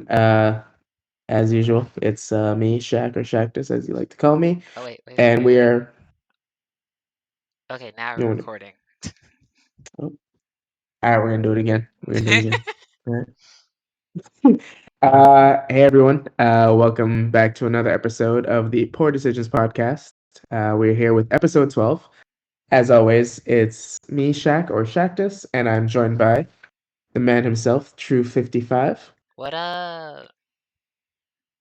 As usual, it's me, Shaq, or Shactus, as you like to call me, Oh and we wait. are. Okay, now You we're want recording. all right, we're gonna do it again. We're gonna do it again. All right. Hey everyone, welcome back to another episode of the Poor Decisions podcast. We're here with episode 12. As always, it's me, Shaq, or Shactus, and I'm joined by the man himself, True 55, What up?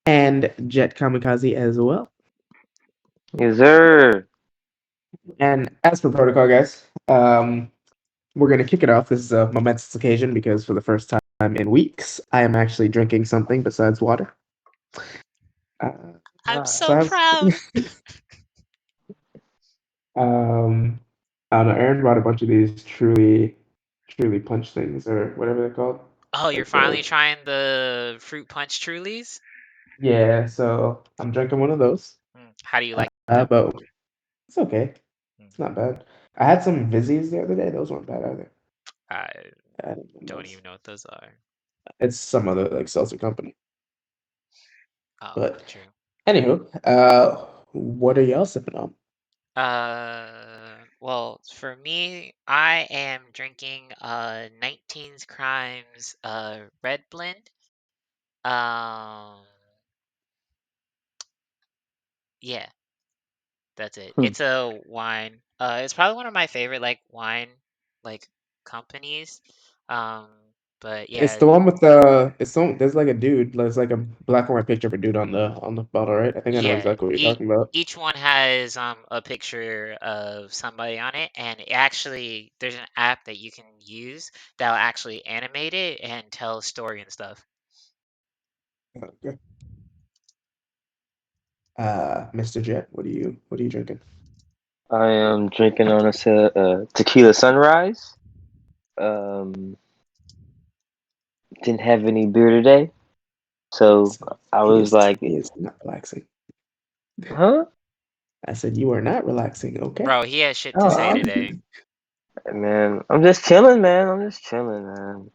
and Jet Kamikaze as well. Yes, sir. And as per protocol, guys, we're going to kick it off. This is a momentous occasion because for the first time in weeks, I am actually drinking something besides water. Uh, I'm so so I've, proud. um, I don't know, Aaron brought a bunch of these truly punch things or whatever they're called. Oh, you're Like finally the trying the fruit punch Trulies? Yeah, so I'm drinking one of those. How do you like them? But it's okay. Mm, It's not bad. I had some Vizzies the other day. Those weren't bad either. I I had don't those. even know what those are. It's some other like seltzer company. Oh, But true. anywho, what are y'all sipping on? Well, for me, I am drinking 19's Crimes red blend. Um, yeah, that's it. Hmm. It's a wine. It's probably one of my favorite like wine like companies. Um, but It's yeah, the one with there's like a dude, there's like a black and white picture of a dude on the bottle, right? I think I know yeah. exactly what you're talking about. Each one has a picture of somebody on it, and it actually there's an app that you can use that'll actually animate it and tell a story and stuff. Okay. Mr. Jet, what are you drinking? I am drinking on tequila sunrise. Um, didn't have any beer today, so So I was he like, is not relaxing. "Huh, I said you are not relaxing, okay? Bro, he has shit to say oh, today. man, I'm just chilling, man. I'm just chilling, man.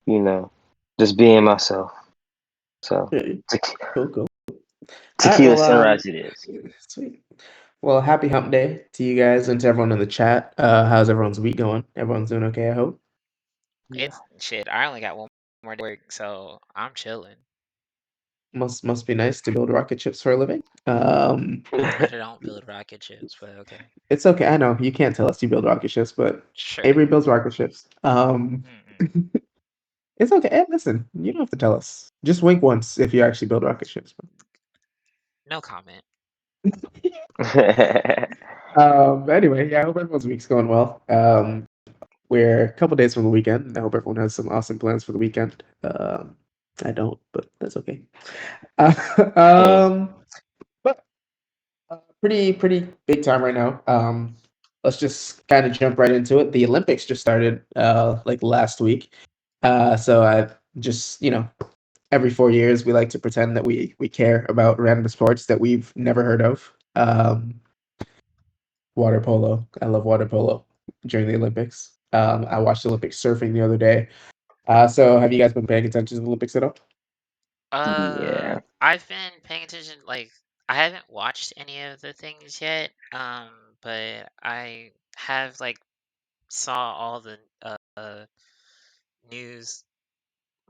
You know, just being myself." So Okay, te- cool, cool. All right, tequila well, sunrise it is. sweet. Well, happy hump day to you guys and to everyone in the chat. How's everyone's week going? Everyone's doing okay, I hope. Yeah. It's shit. I only got one more day to work, so I'm chilling. Must be nice to build rocket ships for a living. I don't build rocket ships, but okay. It's okay. I know you can't tell us you build rocket ships, but Sure. Avery builds rocket ships. Mm-mm. It's okay. Hey, listen, you don't have to tell us. Just wink once if you actually build rocket ships. No comment. Anyway, yeah, I hope everyone's week's going well. We're a couple days from the weekend. I hope everyone has some awesome plans for the weekend. I don't, but that's okay. Uh, Hey, but pretty big time right now. Let's just kind of jump right into it. The Olympics just started like last week. So I just every 4 years we like to pretend that we care about random sports that we've never heard of. Water polo. I love water polo during the Olympics. I watched Olympic surfing the other day. So have you guys been paying attention to the Olympics at all? yeah. I've been paying attention. Like, I haven't watched any of the things yet. But I have like saw all the news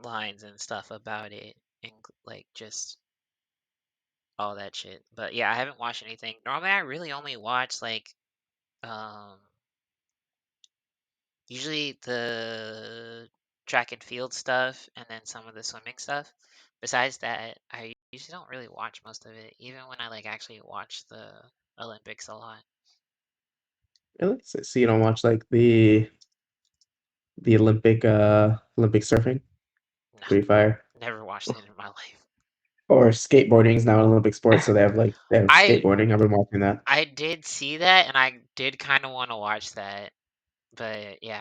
lines and stuff about it, and like just all that shit. But yeah, I haven't watched anything. Normally, I really only watch like um usually the track and field stuff and then some of the swimming stuff. Besides that, I usually don't really watch most of it, even when I like actually watch the Olympics a lot. Really? So you don't watch like the Olympic surfing, No, Free Fire, never watched it in my life. or skateboarding is now an Olympic sport, so they have I skateboarding. I've been watching that. I did see that, and I did kind of want to watch that, but yeah,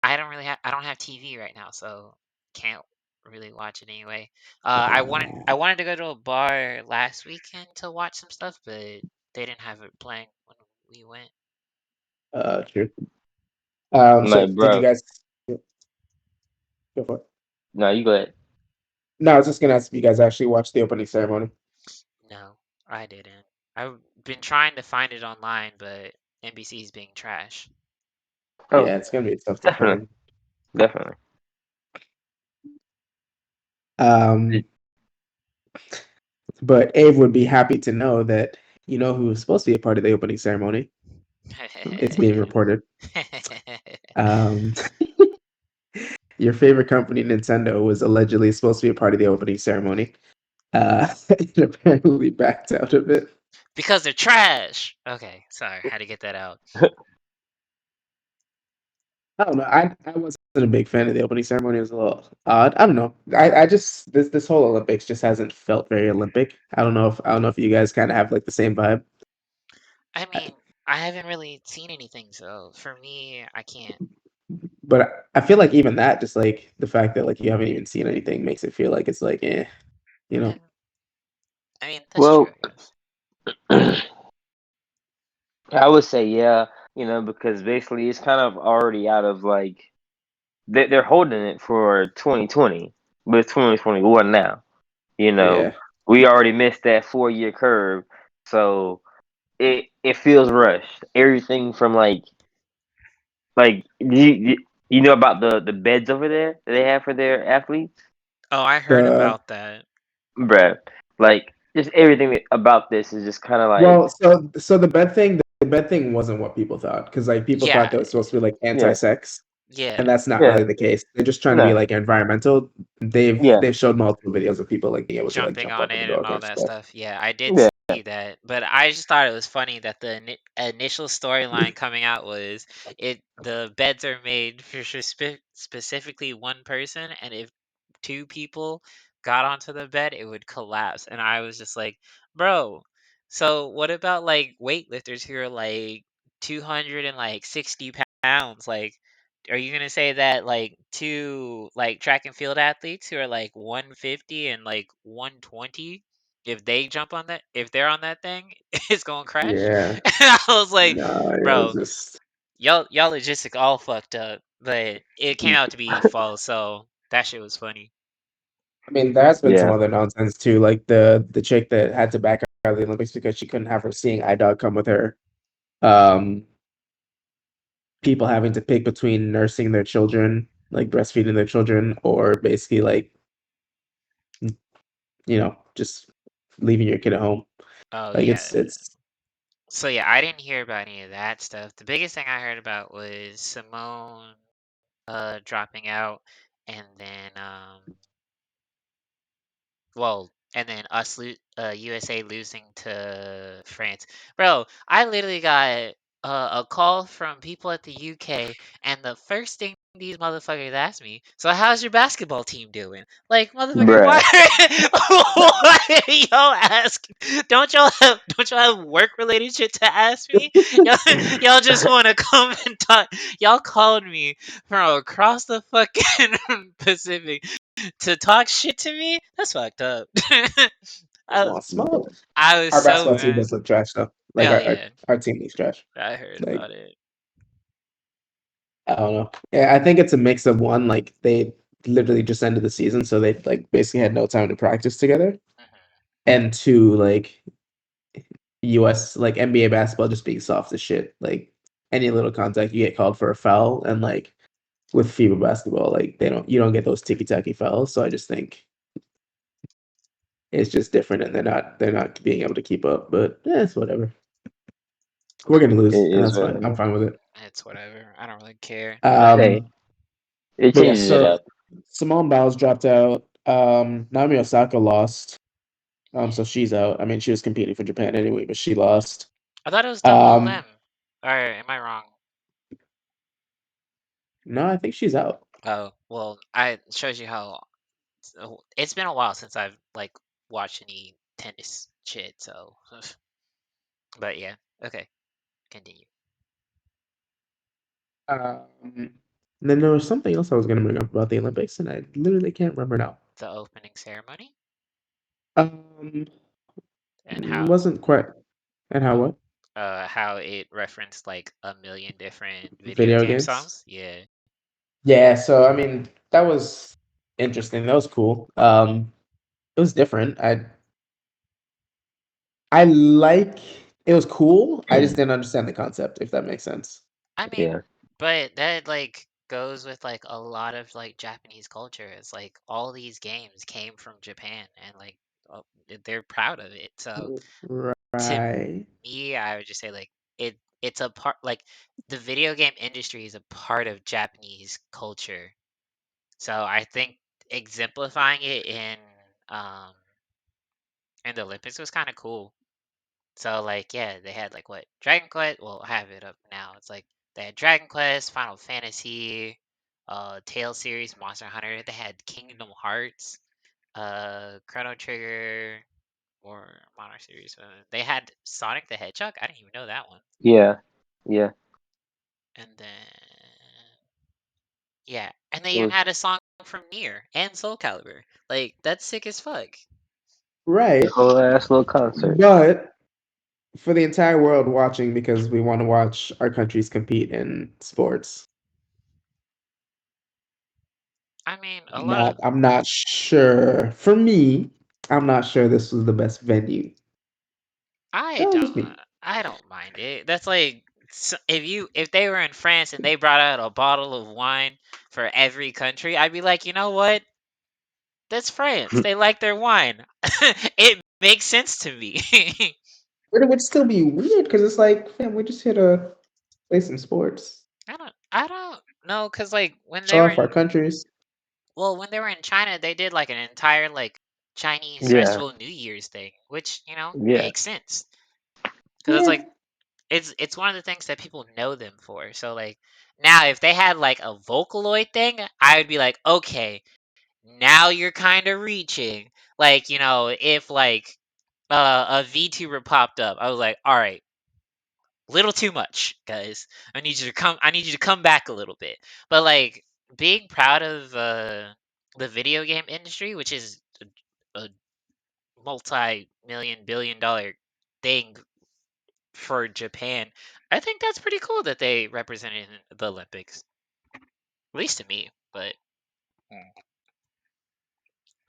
I don't have TV right now, so can't really watch it anyway. I wanted to go to a bar last weekend to watch some stuff, but they didn't have it playing when we went. True. My So did you bro. guys go for it? No, you go ahead. No, I was just gonna ask if you guys actually watched the opening ceremony. No, I didn't. I've been trying to find it online, but NBC's being trash. Oh, Yeah, it's gonna be tough to definitely, find. definitely. Um, but Abe would be happy to know that you know who was supposed to be a part of the opening ceremony. It's being reported. Um, your favorite company, Nintendo, was allegedly supposed to be a part of the opening ceremony. And apparently backed out of it. Because they're trash. Okay, sorry, had to get that out. I don't know. I wasn't a big fan of the opening ceremony. It was a little odd. I don't know. I just this whole Olympics just hasn't felt very Olympic. I don't know if you guys kind of have like the same vibe. I mean, I haven't really seen anything, so for me, I can't. But I feel like even that, just like the fact that like you haven't even seen anything, makes it feel like it's like, you Yeah, know. I mean, that's true, Well, I guess. I would say yeah, because basically it's kind of already out of like they're holding it for 2020, but it's 2021 now. You know, Yeah, we already missed that 4-year curve, so it feels rushed. Everything from like you know about the beds over there that they have for their athletes, Oh, I heard the about that. bruh. Like just everything about this is just kind of like well, so the bed thing wasn't what people thought because like people thought Yeah, that was supposed to be like yeah, anti-sex, and yeah, that's not yeah, really the case. They're just trying to be no, like environmental. yeah, They've showed multiple videos of people like being able to like jumping jump on up and it do all and all kinds of that stuff. stuff. Yeah, I did yeah, see that, but I just thought it was funny that the initial storyline coming out was the beds are made for specifically one person, and if two people got onto the bed, it would collapse. And I was just like, bro, so what about like weightlifters who are like 260 pounds? Like, are you gonna say that like two like track and field athletes who are like 150 and like 120, if they jump on that, if they're on that thing, it's gonna crash? Yeah, And I was like, no, it was bro, just. y'all logistics all fucked up, but it came out to be false, so that shit was funny. I mean, there has been some yeah. other nonsense too, like the chick that had to back out of the Olympics because she couldn't have her seeing eye dog come with her. Um, People having to pick between nursing their children, like breastfeeding their children, or basically like just leaving your kid at home. Oh Like yeah. it's So yeah, I didn't hear about any of that stuff. The biggest thing I heard about was Simone dropping out, and then and then USA losing to France. Bro, I literally got a call from people at the UK, and the first thing these motherfuckers asked me, so how's your basketball team doing? Like, motherfucker, why, Bruh. why are y'all asking? Don't y'all have work related shit to ask me? Y'all, y'all just want to come and talk. Y'all called me from across the fucking Pacific to talk shit to me? That's fucked up. I, small. I was Our so basketball team mad. does look trash though. Like Oh yeah, our team looks trash. I heard Like about it. I don't know. Yeah, I think it's a mix of one, like they literally just ended the season, so they like basically had no time to practice together, Mhm. and two, like US like NBA basketball just being soft as shit. Like any little contact you get called for a foul, and like with FIBA basketball, like you don't get those ticky tacky fouls. So I just think it's just different, and they're not being able to keep up. But it's whatever. We're gonna It lose, and is that's what fine. it I'm is. fine with it. It's whatever. I don't really care. But Hey, Um, it but yeah, changes it so up. Simone Biles dropped out. Naomi Osaka lost. So she's out. I mean, she was competing for Japan anyway, but she lost. I thought it was Double Um, Limb. Or am I wrong? no, I think she's out. Oh, well, I shows you how it's been a while since I've like watched any tennis shit. So, but yeah, okay, continue. And then there was something else I was gonna bring up about the Olympics, and I literally can't remember now. The opening ceremony Um, and how wasn't quite. And how oh what? how it referenced like a million different video Video game games? songs. Yeah. Yeah. So I mean, that was. interesting. That was cool. It was different. I like it was cool. I just didn't understand the concept, if that makes sense. I mean, Yeah. but that like goes with like a lot of like Japanese culture. It's like all these games came from Japan and like they're proud of it. So to Right. me, I would just say like it's a part like the video game industry is a part of Japanese culture. So I think exemplifying it um in the Olympics was kind of cool. So like yeah, they had like what Dragon Quest. Well, I have it up now. It's like they had Dragon Quest, Final Fantasy, Tale series, Monster Hunter. They had Kingdom Hearts, Chrono Trigger, or Monster series. They had Sonic the Hedgehog. I didn't even know that one. Yeah. Yeah. And then yeah, and they It even was had a song from Nier and Soul Calibur. Like that's sick as fuck. a Right. whole ass little concert. But for the entire world watching because we want to watch our countries compete in sports. I mean, a lot of I'm not sure. For me, I'm not sure this was the best venue. I That was don't just me. I don't mind it. That's like if they were in France and they brought out a bottle of wine for every country, I'd be like, you know what? That's France. They like their wine. It makes sense to me. But it would still be weird because it's like, fam, we just here to play some sports, I don't know because like when they show were off in our countries. when they were in China, they did like an entire like Chinese Yeah. festival New Year's thing, which Yeah. makes sense because it's Yeah, like it's one of the things that people know them for. So like now if they had like a Vocaloid thing, I would be like, okay, now you're kind of reaching. Like if like a VTuber popped up, I was like, all right, little too much, guys. I need you to come back a little bit. But like being proud of the video game industry, which is a multi-million billion dollar thing for Japan, I think that's pretty cool that they represented in the Olympics. At least to me. But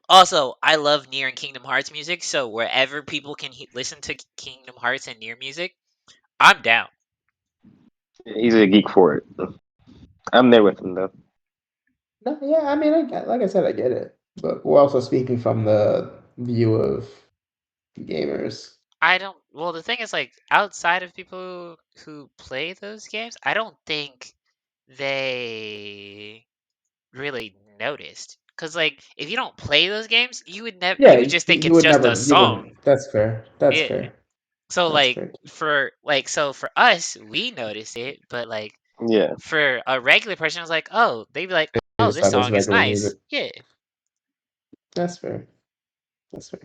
also, I love Nier and Kingdom Hearts music, so wherever people can listen to Kingdom Hearts and Nier music, I'm down. He's a geek for it. I'm there with him though. no, yeah. I mean, like I said, I get it, but we're also speaking from the view of gamers. I don't. Well, the thing is, like, outside of people who play those games, I don't think they really noticed. Cause like, if you don't play those games, you would never. Yeah, You would just think you it's would just a never, you song. wouldn't. That's fair. That's Yeah. fair. So That's like fair. for us, we noticed it, but like Yeah. for a regular person, I was like, oh, they'd be like, They oh, just this thought it was song is regular music. nice. Yeah. That's fair. That's fair.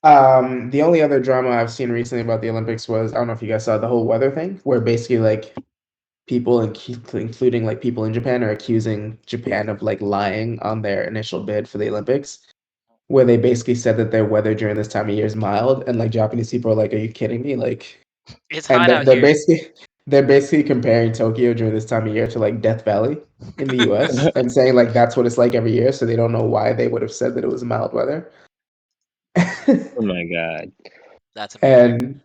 The only other drama I've seen recently about the Olympics was I don't know if you guys saw the whole weather thing, where basically like people, including like people in Japan, are accusing Japan of like lying on their initial bid for the Olympics, where they basically said that their weather during this time of year is mild, and like Japanese people are like, "Are you kidding me?" Like, It's and hot out they're here. basically comparing Tokyo during this time of year to like Death Valley in the U.S. and saying like that's what it's like every year, so they don't know why they would have said that it was mild weather. Oh my god. That's amazing. And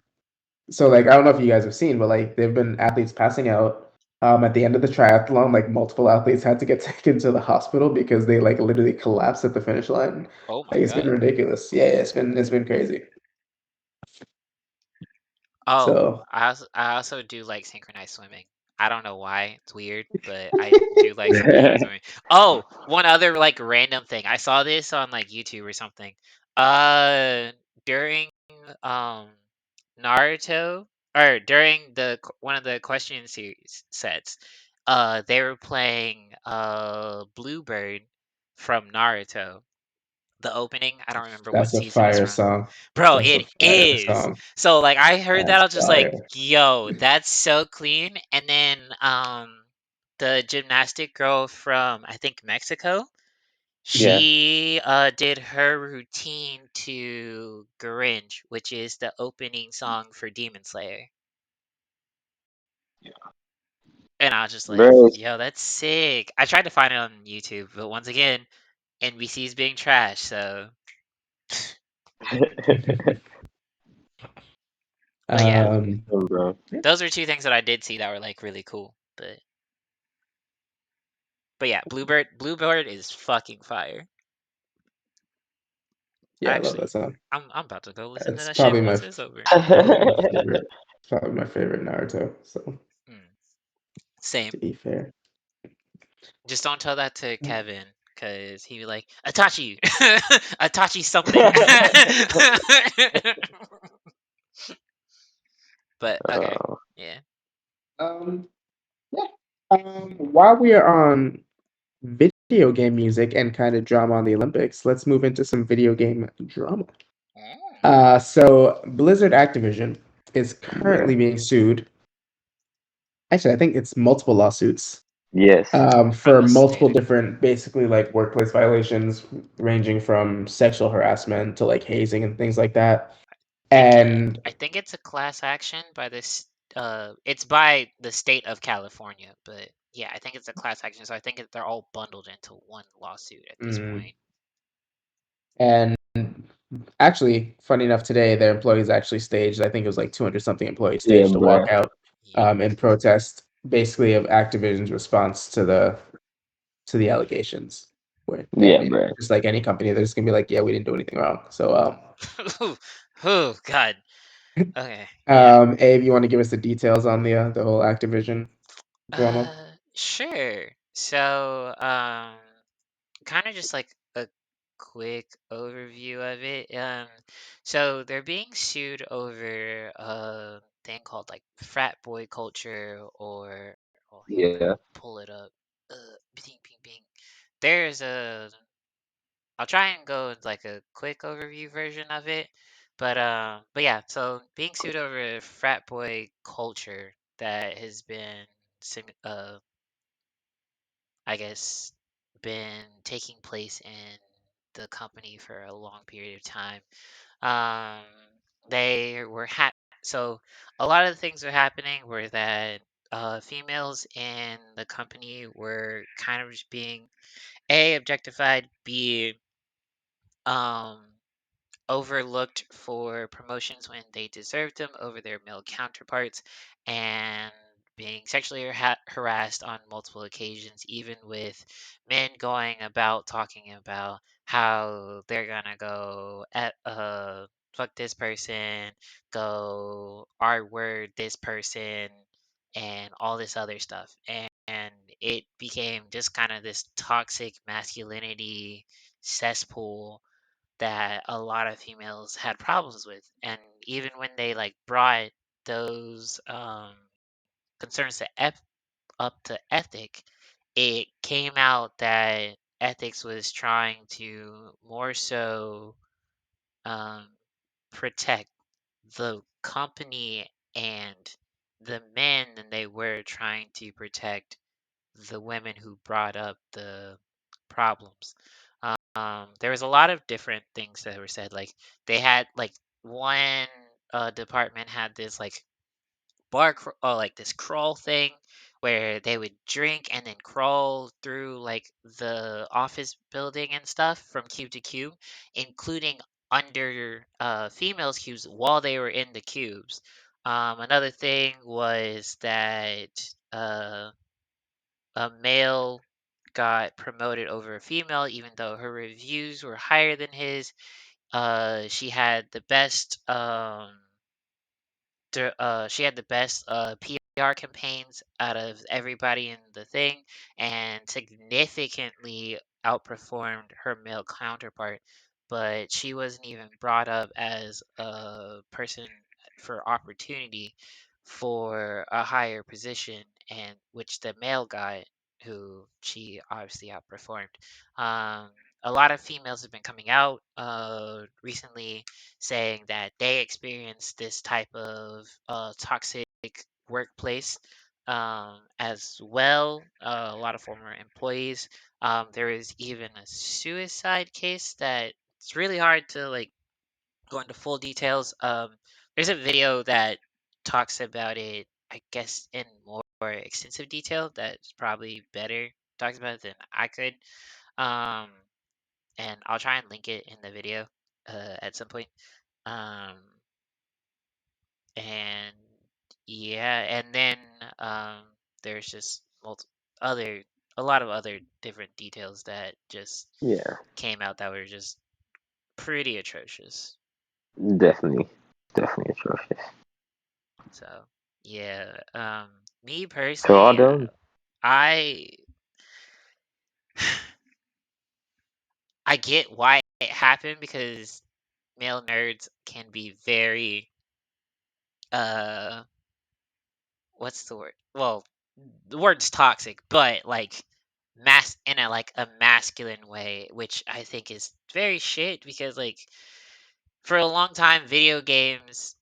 so like I don't know if you guys have seen, but like there've been athletes passing out. At the end of the triathlon, like multiple athletes had to get taken to the hospital because they like literally collapsed at the finish line. Oh Like my it's been god. ridiculous. Yeah, it's been crazy. Oh, So I also do like synchronized swimming. I don't know why. It's weird, but I do like synchronized swimming. Oh, one other like random thing. I saw this on like YouTube or something. During um Naruto or during one of the question series sets, they were playing Bluebird from Naruto. The opening, I don't remember what that's a season it's fire from. song. Bro, That's a it fire is. song. So like I heard that, That's I was just like, fire. yo, that's so clean. And then the gymnastic girl from I think Mexico, Yeah. she did her routine to Grinch, which is the opening song for Demon Slayer. And I was just like, Bro, yo, that's sick. I tried to find it on YouTube, but once again, NBC's being trash. So, but yeah, bro. those are two things that I did see that were like really cool. But yeah, Bluebird is fucking fire. Yeah, I love that Actually, song. I'm about to go listen to It's that shit probably my once f- it's over. probably my favorite. It's probably my favorite Naruto. So Mm, same. to be fair, Just don't tell that to Kevin, cause he be like, Itachi, Itachi something. But okay, Oh, yeah. um, yeah. While we are on video game music and kind of drama on the Olympics, let's move into some video game drama. Mm. So Blizzard Activision is yeah. currently being sued. Actually, I think it's multiple lawsuits Yes. From for the multiple state of different, basically like workplace violations, ranging from sexual harassment to like hazing and things like that. think it, And I think it's a class action by this. It's by the state of California, but yeah, I think it's a class action. So I think they're all bundled into one lawsuit at this mm, point. and actually, funny enough, today their employees actually staged. I think it was like 200 something employees Yeah, staged a bro. walkout Yep. in protest, basically of Activision's response to the allegations. Where I Yeah, mean, bro. just like any company, they're just gonna be like, yeah, we didn't do anything wrong. So, Oh God. Okay. Yeah. Abe, you want to give us the details on the whole Activision drama? Sure. So, kind of just like a quick overview of it. So they're being sued over a thing called like frat boy culture, or oh, here, let Yeah. me pull it up. Bing, bing, bing. There's a. I'll try and go with like a quick overview version of it, but yeah. So being sued over frat boy culture that has been, I guess, been taking place in the company for a long period of time. Um, they were so a lot of the things that were happening were that females in the company were kind of just being A, objectified, B, um, overlooked for promotions when they deserved them over their male counterparts, and being sexually harassed on multiple occasions, even with men going about talking about how they're gonna go at fuck this person, go R word this person, and all this other stuff. And it became just kind of this toxic masculinity cesspool that a lot of females had problems with. And even when they like brought those concerns up to ethic, it came out that ethics was trying to more so um, protect the company and the men than they were trying to protect the women who brought up the problems. There was a lot of different things that were said. Like they had like one department had this like like this crawl thing where they would drink and then crawl through like the office building and stuff from cube to cube, including under females cubes while they were in the cubes. Another thing was that a male got promoted over a female, even though her reviews were higher than his. She had the best she had the best PR campaigns out of everybody in the thing, and significantly outperformed her male counterpart. But she wasn't even brought up as a person for opportunity for a higher position, and which the male got, who she obviously outperformed. Um, a lot of females have been coming out recently saying that they experienced this type of toxic workplace as well. A lot of former employees. There is even a suicide case that it's really hard to like go into full details. There's a video that talks about it, I guess, in more extensive detail that's probably better talks about it than I could. And I'll try and link it in the video at some point. Um, and yeah, and then there's just a lot of other different details that just Yeah, came out that were just pretty atrocious. definitely atrocious. So yeah, me So all personally, done. I I get why it happened because male nerds can be very uh what's the word? Well, the word's toxic, but like in a like a masculine way, which I think is very shit because like for a long time video games,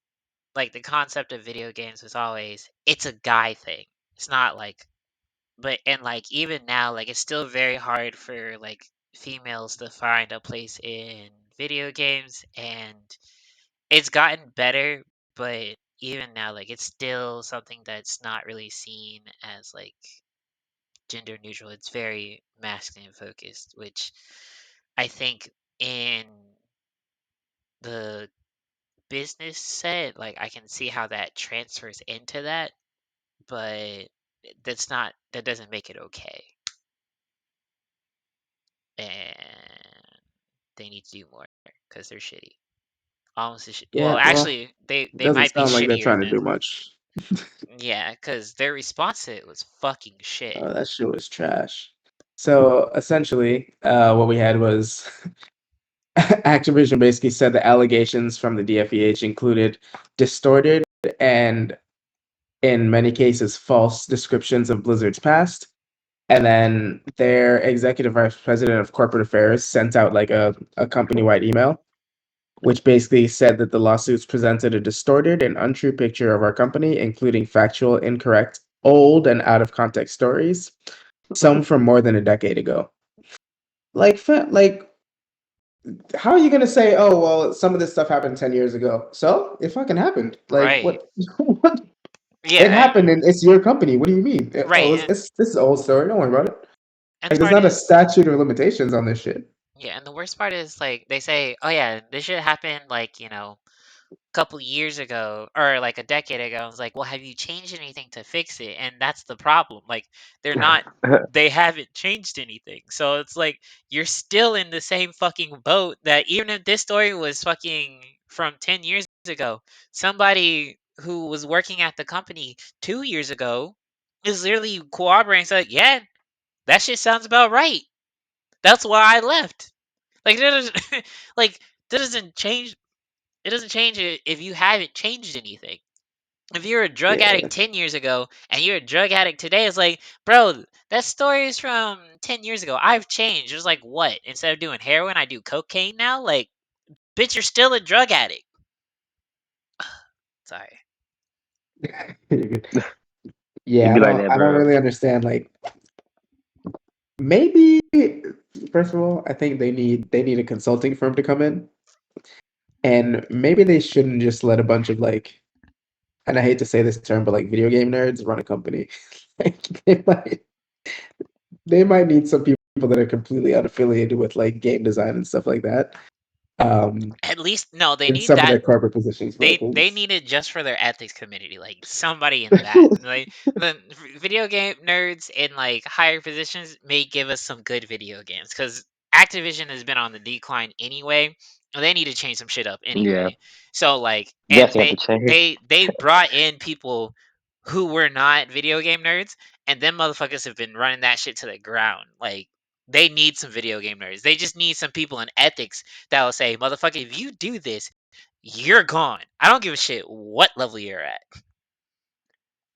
like the concept of video games was always it's a guy thing. It's not like and like even now like it's still very hard for like females to find a place in video games, and it's gotten better, but even now like it's still something that's not really seen as like gender neutral. It's very masculine focused, which I think in the business set, like I can see how that transfers into that, but that doesn't make it okay. And they need to do more because they're shitty. Almost as well, Yeah, well, actually, they doesn't might be sound like they're shittier trying to than do much. yeah, because their response to it was fucking shit. Oh, that shit was trash. So essentially, what we had was Activision basically said the allegations from the DFEH included distorted and, in many cases, false descriptions of Blizzard's past. And then their executive vice president of corporate affairs sent out like a company-wide email, which basically said that the lawsuits presented a distorted and untrue picture of our company, including factual, incorrect, old, and out of context stories, some from more than a decade ago. Like, how are you gonna say, oh well, some of this stuff happened 10 years ago? So it fucking happened. Like Right. what? What? Yeah, It happened, and it's your company. What do you mean? right. Oh, it's this is an old story. Don't worry about it. And Like, the there's part not a is, statute of limitations on this shit. yeah, and the worst part is like they say, oh yeah, this shit happened like, couple years ago or like a decade ago. I was like, well, have you changed anything to fix it? And that's the problem. Like, they haven't changed anything. So it's like you're still in the same fucking boat that even if this story was fucking from 10 years ago, somebody who was working at the company 2 years ago is literally corroborating. So, like, yeah, that shit sounds about right. That's why I left. Like, that doesn't, like, that doesn't change it doesn't change it if you haven't changed anything. If you're a drug Yeah, addict 10 years ago and you're a drug addict today, it's like, bro, that story is from 10 years ago. I've changed. It's like, what? Instead of doing heroin, I do cocaine now? Like, bitch, you're still a drug addict. Sorry. yeah. It'd be like that, I don't bro. really understand. Like, maybe first of all, I think they need a consulting firm to come in, and maybe they shouldn't just let a bunch of like, and I hate to say this term, but like video game nerds run a company. Like they might need some people that are completely unaffiliated with like game design and stuff like that. At least, no, they In need some of that. their corporate positions, but They need it just for their ethics committee, like somebody in that. Like the video game nerds in like higher positions may give us some good video games because Activision has been on the decline anyway. And they need to change some shit up Yeah, anyway. So like, and definitely have to change. they brought in people who were not video game nerds, and them motherfuckers have been running that shit to the ground. Like, they need some video game nerds. They just need some people in ethics that will say, motherfucker, if you do this, you're gone. I don't give a shit what level you're at.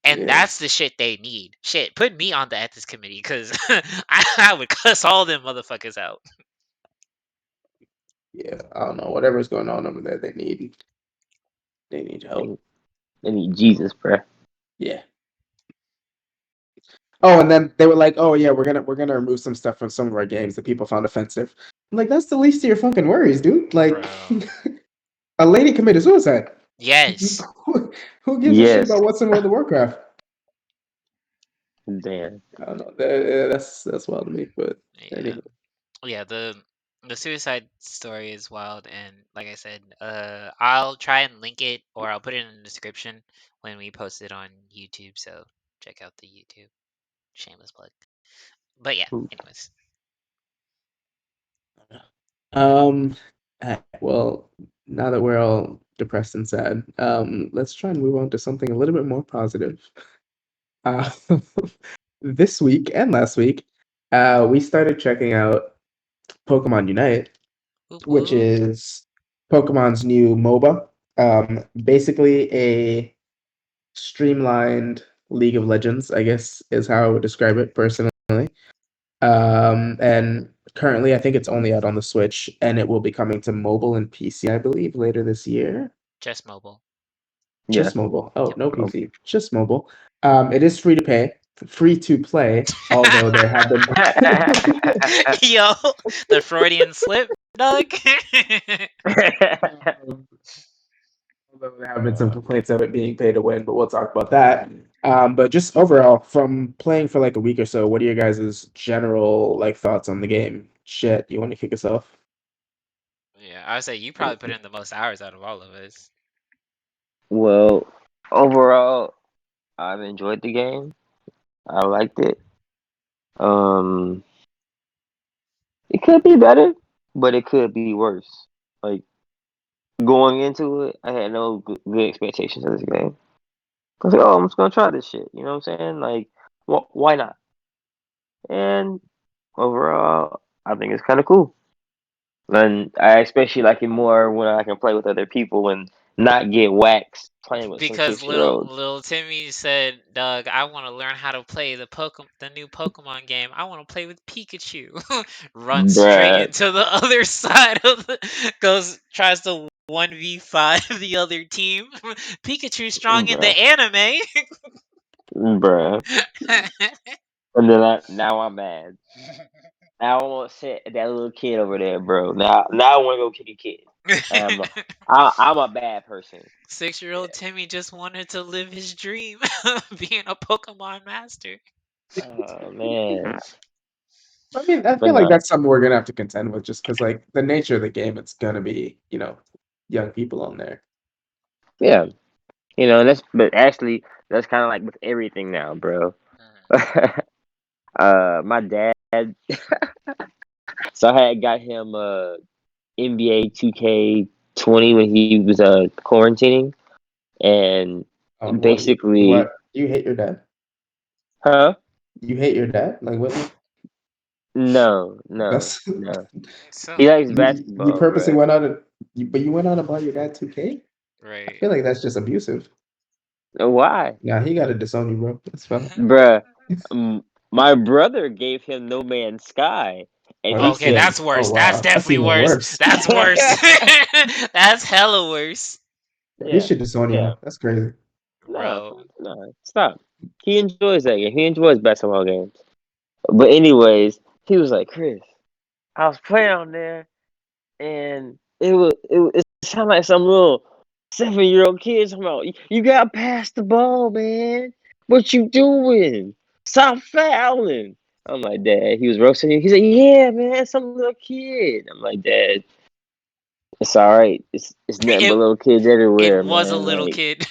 And yeah, that's the shit they need. Shit, put me on the ethics committee because I would cuss all them motherfuckers out. yeah. I don't know. Whatever's going on over there, they need help. They need Jesus, bro. Yeah. Oh, and then they were like, "Oh yeah, we're gonna remove some stuff from some of our games that people found offensive." I'm like, that's the least of your fucking worries, dude. Like, Bro. a lady committed suicide. Yes. Who gives a shit Yes, about what's in World of Warcraft? Damn. I don't know. That's wild to me, but Yeah. anyway. Yeah, the Suicide Story is wild, and like I said, I'll try and link it, or I'll put it in the description when we post it on YouTube. So check out the YouTube. Shameless plug. But yeah, Ooh. anyways. Um, well, now that we're all depressed and sad, let's try and move on to something a little bit more positive. Uh, this week and last week, we started checking out Pokemon Unite, Whoop which whoop. is Pokemon's new MOBA. Basically a streamlined League of Legends, I guess is how I would describe it personally. And currently, I think it's only out on the Switch, and it will be coming to mobile and PC, I believe, later this year. Just mobile. Yeah. Just mobile. Oh, Yep. no PC, just mobile. It is free to play, although there have been Yo, the Freudian slip, Doug. um, although there have been some complaints of it being pay to win, but we'll talk about that. But just overall, from playing for like a week or so, what are your guys' general like thoughts on the game? Shit, you want to kick us off? Yeah, I would say you probably put in the most hours out of all of us. Well, overall, I've enjoyed the game. I liked it. Um, it could be better, but it could be worse. Like going into it, I had no good expectations of this game. I was like, oh, I'm just gonna try this shit. You know what I'm saying? Like, why not? And overall, I think it's kind of cool. And I especially like it more when I can play with other people and not get waxed playing with some Because 6 year little olds. little Timmy said, "Doug, I want to learn how to play the new Pokemon game. I want to play with Pikachu." Runs straight Bruh, into the other side of tries to 1v5 the other team. Pikachu strong in the bruh, anime. bruh. And then now I'm mad. Now I want to set that little kid over there, bro. Now I want to go kick a kid. I'm a bad person. 6-year-old Timmy just wanted to live his dream, being a Pokemon master. Oh man, I mean, I but feel like no, that's something we're gonna have to contend with just because, like, the nature of the game, it's gonna be, young people on there. yeah, but actually that's kind of like with everything now, bro. My dad, so I had got him NBA 2K20 when he was quarantining, and What? basically, What? You hate your dad? huh? You hate your dad? Like what? No, no, That's no. So He likes you basketball, purposely bro. went out and but you went out and bought your dad 2K? I right. feel like that's just abusive. Why, Nah, he got to disown you, bro. That's fine. bruh? My brother gave him No Man's Sky, and Oh, he that's Okay, said, that's even. Oh worse. That's wow, that's definitely even worse. worse. That's worse. That's hella worse, Yeah, he "Yeah, should disown you yeah, now. That's crazy. no, bro. no, stop." He enjoys that game. He enjoys basketball games. But anyways, he was like, "Chris, I was playing on there, and it sounded like some little 7 year old kid talking about you gotta pass the ball, man. What you doing? Stop fouling." I'm like, "Dad." He was roasting you. He said, "Yeah, man, some little kid." I'm like, "Dad, it's all right. It's nothing but It little kids it everywhere, was a man. little kid.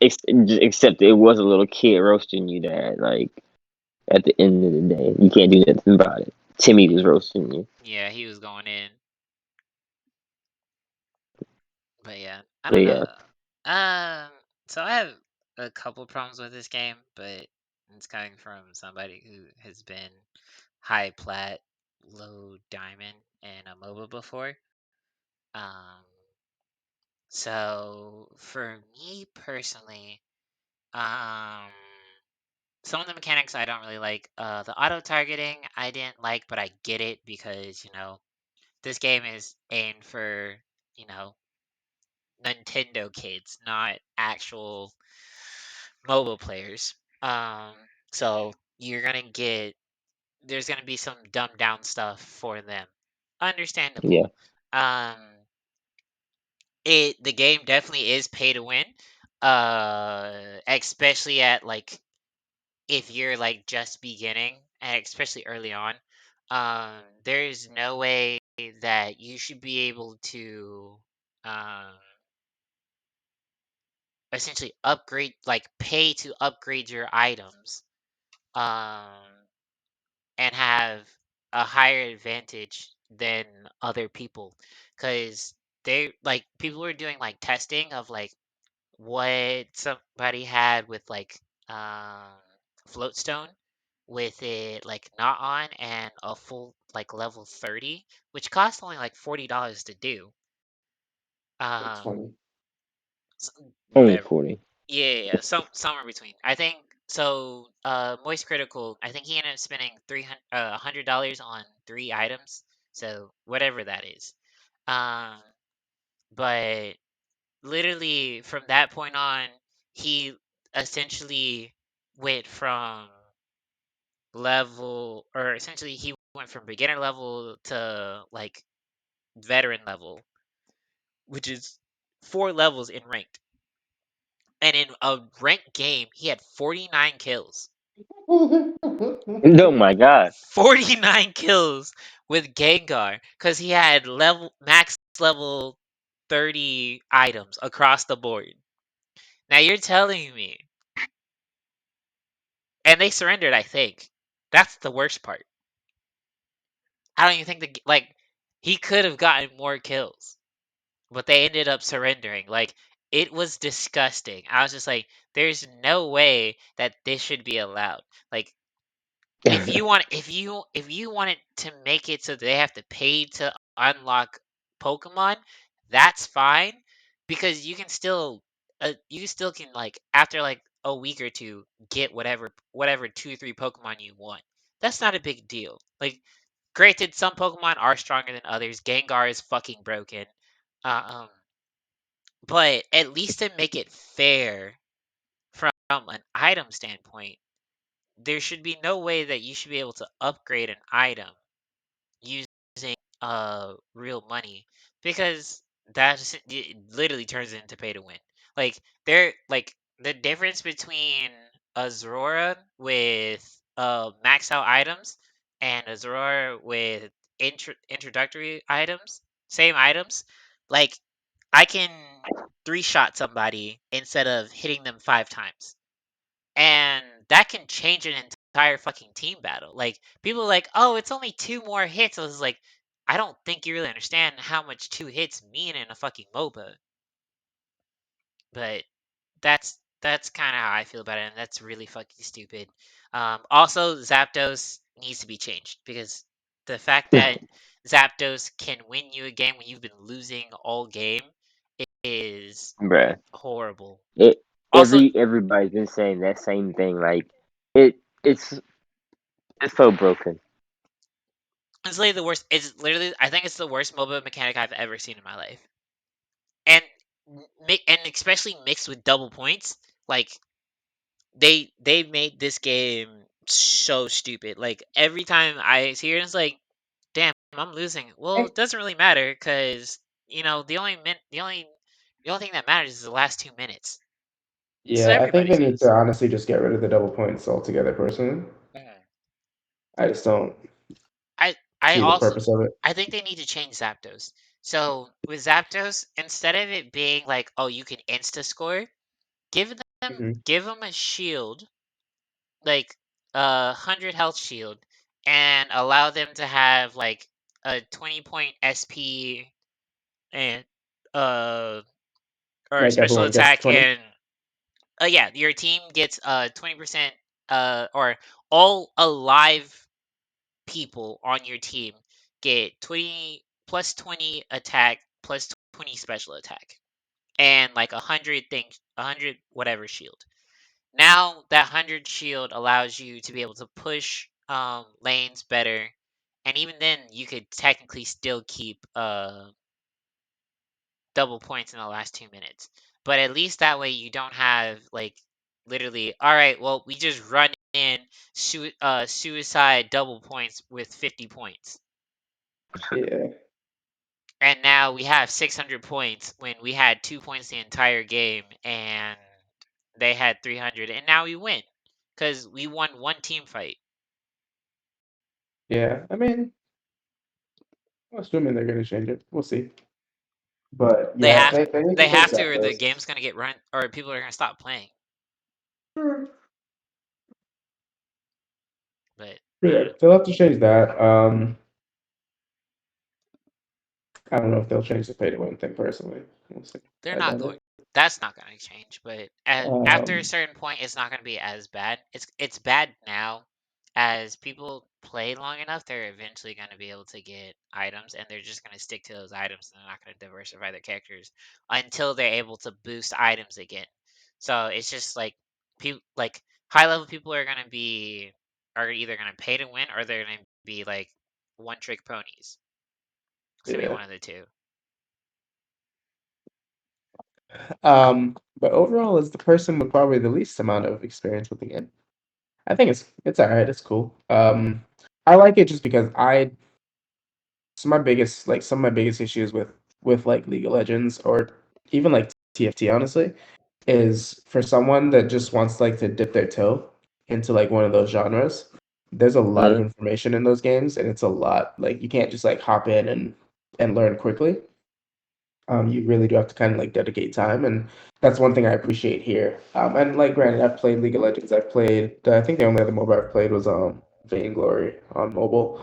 Except it was a little kid roasting you, Dad. Like at the end of the day, you can't do nothing about it. Timmy was roasting you, Yeah, he was going in. But yeah, I but don't yeah, know. Um, so I have a couple problems with this game, but it's coming from somebody who has been high plat, low diamond in a MOBA before. Um, so for me personally, um, some of the mechanics I don't really like. The auto targeting I didn't like, but I get it because this game is aimed for you know Nintendo kids, not actual mobile players. So you're gonna get there's gonna be some dumbed down stuff for them. yeah, Understandable. Um, the game definitely is pay to win. Especially at like if you're like just beginning, and especially early on, there's no way that you should be able to um, essentially upgrade, like pay to upgrade your items, um, and have a higher advantage than other people, because they like people were doing like testing of like what somebody had with like um floatstone with it like not on and a full like level 30, which cost only like $40 to do. That's um funny. Only Whatever. 40. Yeah, somewhere between, I think. So Moist Critical, I think he ended up spending $100 on 3 items, so whatever that is. um but literally from that point on, he essentially went from he went from beginner level to like veteran level, which is 4 levels in ranked. And in a ranked game, he had 49 kills. Oh my god. 49 kills with Gengar because he had max level 30 items across the board. Now you're telling me, and they surrendered, I think. That's the worst part. I don't even think like he could have gotten more kills, but they ended up surrendering. Like it was disgusting. I was just like, there's no way that this should be allowed. Like if you wanted to make it so they have to pay to unlock Pokemon, that's fine, because you still can like after like a week or two get whatever 2 3 Pokemon you want. That's not a big deal. Like granted, some Pokemon are stronger than others. Gengar is fucking broken. Uh, um, but at least to make it fair from an item standpoint, there should be no way that you should be able to upgrade an item using real money, because it literally turns into pay to win. Like the difference between Azora with max out items and Azora with introductory items, same items, like I can 3-shot somebody instead of hitting them 5 times, and that can change an entire fucking team battle. Like people are like, "Oh, it's only 2 more hits." I was like, I don't think you really understand how much 2 hits mean in a fucking MOBA. But that's kind of how I feel about it, and that's really fucking stupid. Also, Zapdos needs to be changed, because the fact that Zapdos can win you a game when you've been losing all game is Bruh. horrible. It Also, everybody's been saying that same thing. Like it it's so broken. it's literally the worst. It's literally, I think it's the worst MOBA mechanic I've ever seen in my life. And and especially mixed with double points, like they made this game so stupid. Like every time I see it, it's like, damn, I'm losing. Well, it doesn't really matter, because the only thing that matters is the last 2 minutes. So Yeah, I think everybody they need to loses. honestly just get rid of the double points altogether, personally. Mhm. I just don't I I see the also purpose of it. I think they need to change Zapdos. So with Zapdos, instead of it being like, oh, you can insta score, give Mhm. give them a shield, like a 100 health shield, and allow them to have like a 20-point SP and uh or Like special everyone gets attack, 20? and yeah, your team gets 20%, or all alive people on your team get 20 plus 20 attack plus 20 special attack, and like 100 whatever shield. Now that 100 shield allows you to be able to push lanes better, and even then you could technically still keep double points in the last 2 minutes. But at least that way you don't have like literally, all right, well, we just run in suicide double points with 50 points. Yeah. And now we have 600 points when we had 2 points the entire game, and they had 300, and now we win. because we won one team fight. Yeah, I mean, I'm assuming they're gonna change it. We'll see. But They yeah, have they need to they fix have to, that or the first. game's gonna get run, or people are gonna stop playing. But I don't Yeah, know. they'll have to change that. I don't know if they'll change the pay to win thing personally. We'll see. They're I not doubt going. it. That's not going to change. But after a Um, certain point, it's not going to be as bad. It's bad now. As people play long enough, they're eventually going to be able to get items, and they're just going to stick to those items, and they're not going to diversify their characters until they're able to boost items again. So it's just like people, like high level people are either going to pay to win, or they're going to be like one trick ponies. It's going to be yeah. one of the two. But overall, is the person with probably the least amount of experience with the game. I think it's all right. It's cool. I like it just because I some of my biggest issues with like League of Legends or even like TFT honestly is for someone that just wants like to dip their toe into like one of those genres. There's a lot of Mhm. information in those games, and it's a lot. Like you can't just like hop in and learn quickly. You really do have to kind of like dedicate time, and that's one thing I appreciate here. And like, granted, I've played League of Legends. I've played. I think the only other MOBA I've played was Vainglory on mobile.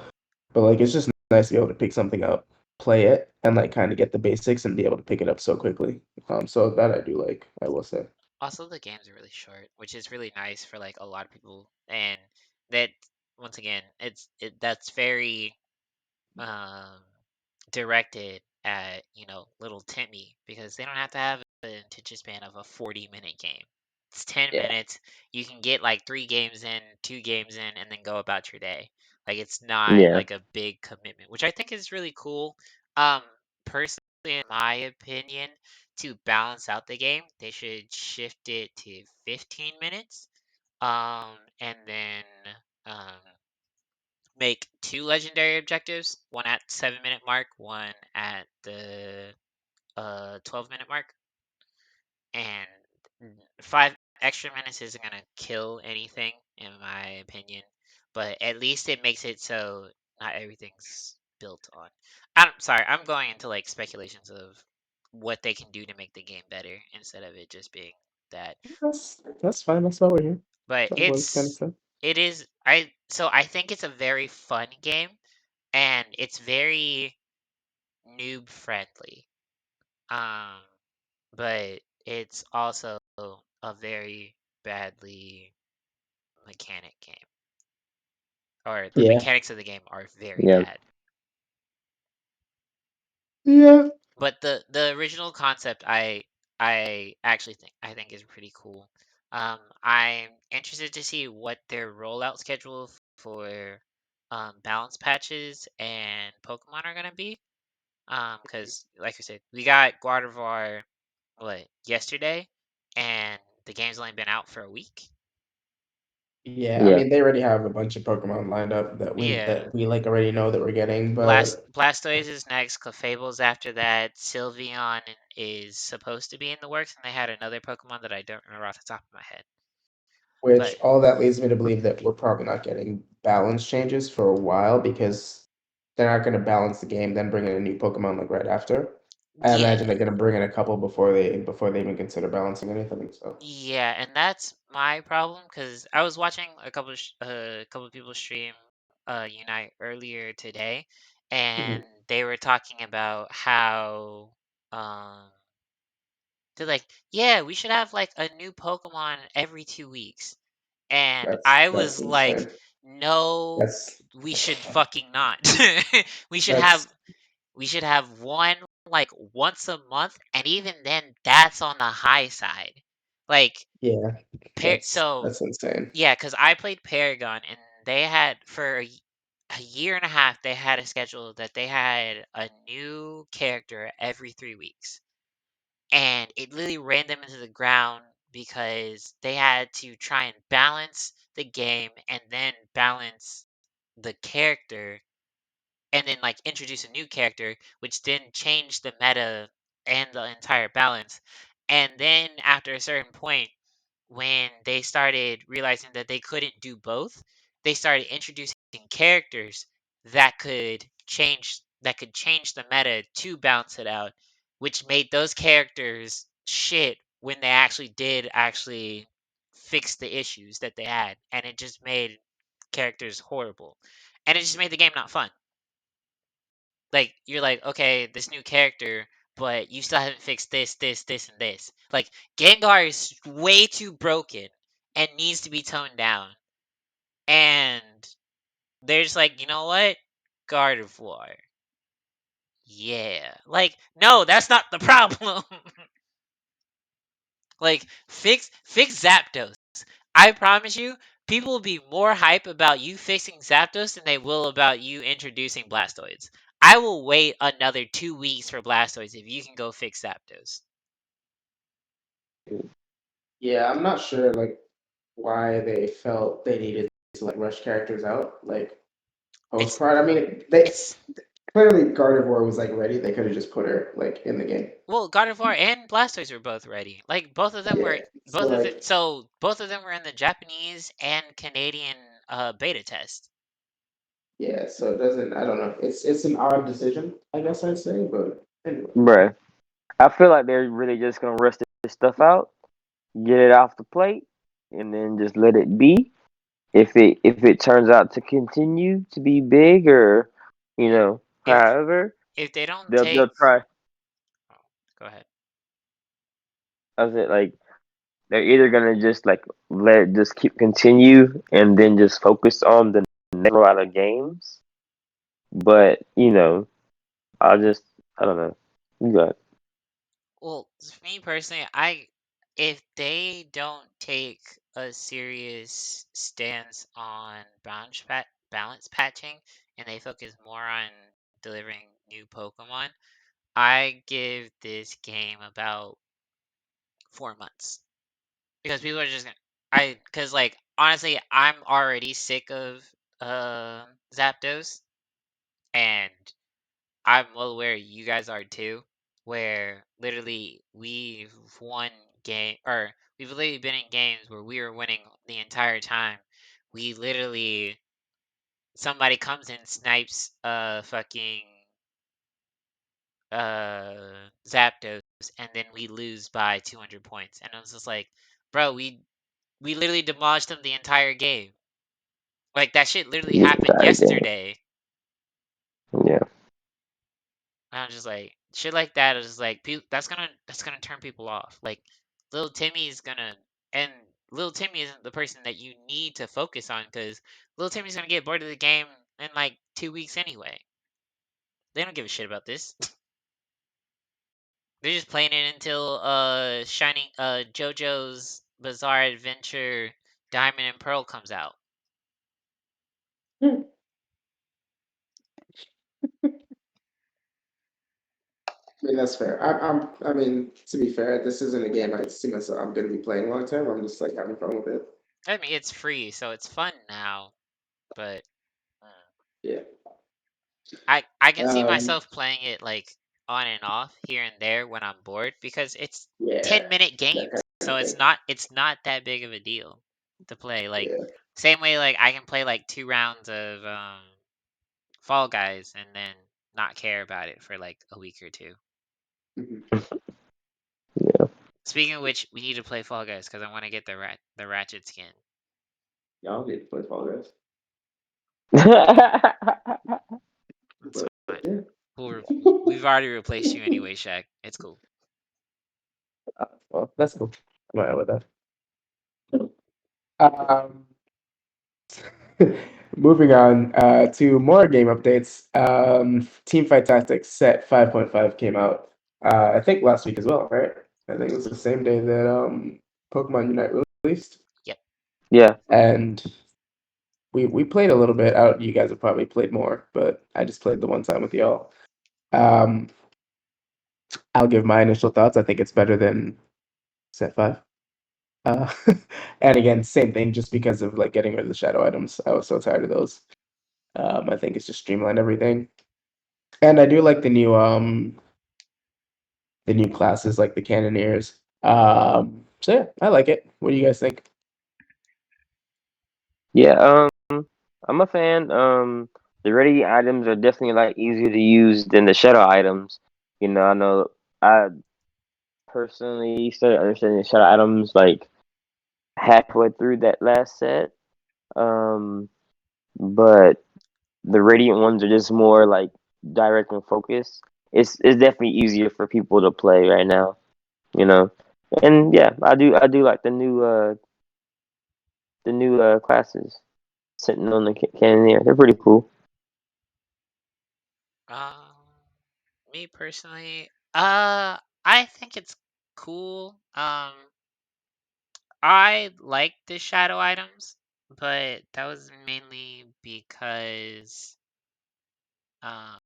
But like, it's just nice to be able to pick something up, play it, and like kind of get the basics and be able to pick it up so quickly. So that I do like. I will say. Also, the games are really short, which is really nice for like a lot of people, and that once again, that's very um directed at little Timmy because they don't have to have an attention span of a 40-minute game. It's 10 Yeah. minutes. You can get like 3 games in, 2 games in, and then go about your day. Like it's not Yeah. like a big commitment, which I think is really cool. Um, Personally, in my opinion, to balance out the game, they should shift it to 15 minutes. And then um make 2 legendary objectives, one at 7-minute mark, one at the 12-minute mark, and 5 extra minutes isn't gonna kill anything in my opinion, but at least it makes it so not everything's built on. I'm sorry, I'm going into like speculations of what they can do to make the game better instead of it just being that. That's fine. That's why we're here. But That's what it's kind of stuff. it is I think it's a very fun game, and it's very noob friendly. Um, but it's also a very badly mechanic game, or the Yeah. mechanics of the game are very Yeah. bad. Yeah. But the original concept, I actually think is pretty cool. I'm interested to see what their rollout schedule for balance patches and Pokemon are gonna be. Because like I said, we got Gardevoir yesterday, and the game's only been out for a week. Yeah, I Yeah. mean they already have a bunch of Pokemon lined up Yeah. that we like already know that we're getting, but Blastoise is next, Clefable's after that, Sylveon is supposed to be in the works, and they had another Pokemon that I don't remember off the top of my head. which But all that leads me to believe that we're probably not getting balance changes for a while because they're not going to balance the game, then bring in a new Pokemon like right after. I imagine yeah, they're going to bring in a couple before they even consider balancing anything. So yeah, and that's my problem because I was watching a couple of people stream Unite earlier today, and mhm, they were talking about how um they're like, yeah, we should have like a new Pokemon every 2 weeks. And I that's was like, insane. no, That's we should fucking not. we should have that's we should have one like once a month, and even then that's on the high side. Like yeah, so that's insane. yeah, cuz I played Paragon, and they had for a year and a half they had a schedule that they had a new character every 3 weeks, and it literally ran them into the ground because they had to try and balance the game and then balance the character, and then like introduce a new character, which then changed the meta and the entire balance. And then after a certain point, when they started realizing that they couldn't do both, they started introducing characters that could change the meta to balance it out, which made those characters shit when they actually fix the issues that they had, and it just made characters horrible, and it just made the game not fun. Like, you're like, okay, this new character, but you still haven't fixed this, and this. Like, Gengar is way too broken and needs to be toned down. And they're just like, you know what? Gardevoir. Yeah. Like, no, that's not the problem. Like, fix Zapdos. I promise you, people will be more hype about you fixing Zapdos than they will about you introducing Blastoids. I will wait another 2 weeks for Blastoids if you can go fix Zapdos. Yeah, I'm not sure like why they felt they needed to like rush characters out like It's postcard. I mean, they it's clearly Gardevoir was like ready. They could have just put her like in the game. well, Gardevoir and Blastoise were both ready. Like, both of them were Yeah. So like both of them were in the Japanese and Canadian beta test. yeah, so it doesn't. I don't know. It's an odd decision, I guess I'd say, but anyway. Bruh. I feel like they're really just gonna rush this stuff out, get it off the plate, and then just let it be. If it turns out to continue to be big or If however, if they don't they'll take try. oh, go ahead. I was it like they're either gonna just like let it just keep continue and then just focus on the next row out of games. But I don't know. You got Well, for me personally, if they don't take a serious stance on balance patching and they focus more on delivering new Pokemon, I give this game about 4 months, because people are just gonna because like, honestly, I'm already sick of Zapdos, and I'm well aware you guys are too, where literally we've literally been in games where we were winning the entire time. We literally Somebody comes and snipes fucking Zapdos, and then we lose by 200 points. And I was just like, bro, we literally demolished them the entire game. Like, that shit literally the happened entire game. yesterday. Yeah. And I'm just like, shit like that is just like, that's gonna turn people off. Like, little Timmy is gonna, and little Timmy isn't the person that you need to focus on, because little Timmy's gonna get bored of the game in like 2 weeks anyway. They don't give a shit about this. They're just playing it until Shining JoJo's Bizarre Adventure Diamond and Pearl comes out. Hmm. I mean, that's fair. I mean, to be fair, this isn't a game I see myself. I'm going to be playing long term. I'm just like having fun with it. I mean, it's free, so it's fun now, but Yeah. I can see Um. myself playing it like on and off here and there when I'm bored, because it's Yeah. 10-minute That games, kind so of it's thing. not that big of a deal to play. Like, Yeah. same way, like, I can play like 2 rounds of Fall Guys and then not care about it for like a week or two. Hmm. Yeah. Speaking of which, we need to play Fall Guys because I want to get the Ratchet skin. Y'all need to play Fall Guys. It's But fine. yeah. We've already replaced you anyway, Shaq. It's cool. Well, that's cool. I'm alright with that. Um. Moving on to more game updates. Teamfight Tactics Set 5.5 came out, I think last week as well, right? I think it was the same day that Pokemon Unite released. Yep. Yeah. And we played a little bit out. You guys have probably played more, but I just played the one time with y'all. Um, I'll give my initial thoughts. I think it's better than Set 5. Uh, and again, same thing, just because of like getting rid of the shadow items. I was so tired of those. I think it's just streamlined everything. And I do like the new classes like the Cannoneers. So yeah, I like it. What do you guys think? Yeah, I'm a fan. The ready items are definitely like easier to use than the shadow items. I know I personally started understanding the shadow items like halfway through that last set. Um, but the radiant ones are just more like direct and focused. It's definitely easier for people to play right now. You know, and yeah, I do like the new classes sitting on the cannoneer. They're pretty cool. Um, Me personally, I think it's cool. I like the shadow items, but that was mainly because um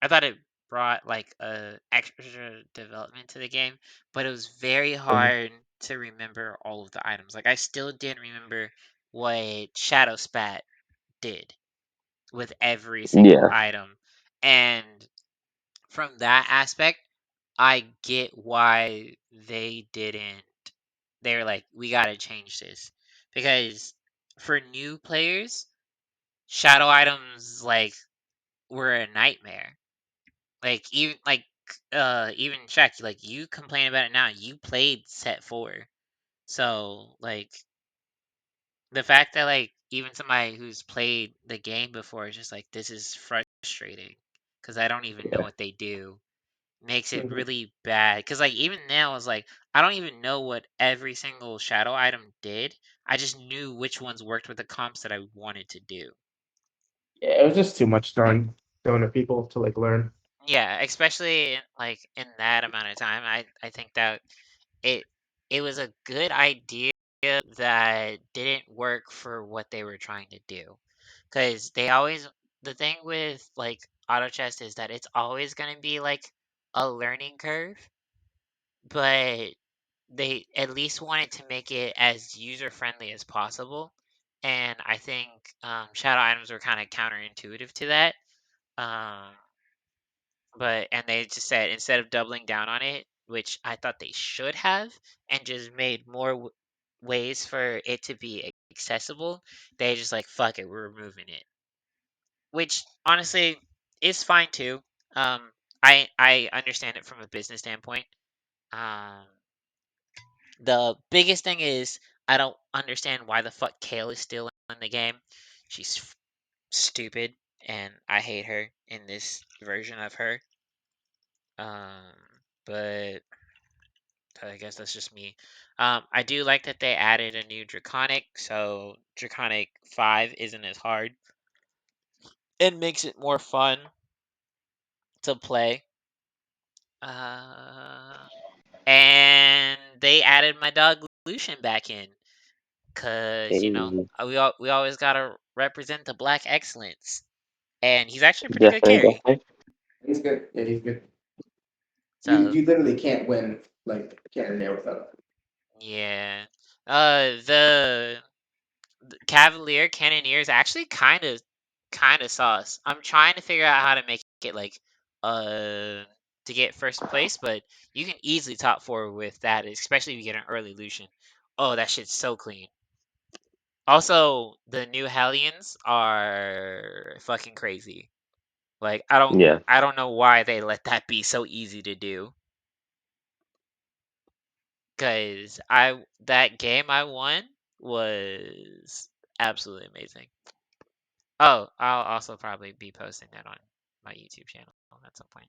I thought it brought like a extra development to the game, but it was very Mhm. hard to remember all of the items. Like I still didn't remember what Shadow Spat did with every single Yeah, item. And from that aspect, I get why they didn't. They were like, we got to change this. Because for new players, shadow items like were a nightmare. Like even Shaq, like you complain about it now. You played set 4. So like the fact that like even somebody who's played the game before is just like this is frustrating because I don't even know yeah, what they do makes it Mhm. really bad because like even now it's like I don't even know what every single shadow item did. I just knew which ones worked with the comps that I wanted to do. Yeah, it was just too much throwing at people to like learn. Yeah, especially like in that amount of time. I think that it it was a good idea that didn't work for what they were trying to do. Because they always, the thing with like auto chess is that it's always going to be like a learning curve, but they at least wanted to make it as user friendly as possible. And I think shadow items were kind of counterintuitive to that. Um, but and they just said instead of doubling down on it, which I thought they should have, and just made more ways for it to be accessible, they just like fuck it, we're removing it. Which honestly is fine too. I understand it from a business standpoint. Um, the biggest thing is I don't understand why the fuck Kale is still in the game. She's stupid, and I hate her in this version of her. Um, but I guess that's just me. I do like that they added a new Draconic, so Draconic 5 isn't as hard. It makes it more fun to play. Uh, and they added my dog Lucian back in, cause hey, we always gotta represent the black excellence, and he's actually a pretty good definitely, carry. definitely. He's good. Yeah, he's good. You So you literally can't win like Cannoneer without him. yeah, the Cavalier Cannoneer is actually kind of sauce. I'm trying to figure out how to make it like to get first place, but you can easily top 4 with that, especially if you get an early Lucian. Oh, that shit's so clean. Also, the new Hellions are fucking crazy. Like Yeah, I don't know why they let that be so easy to do. Cause that game I won was absolutely amazing. Oh, I'll also probably be posting that on my YouTube channel at some point.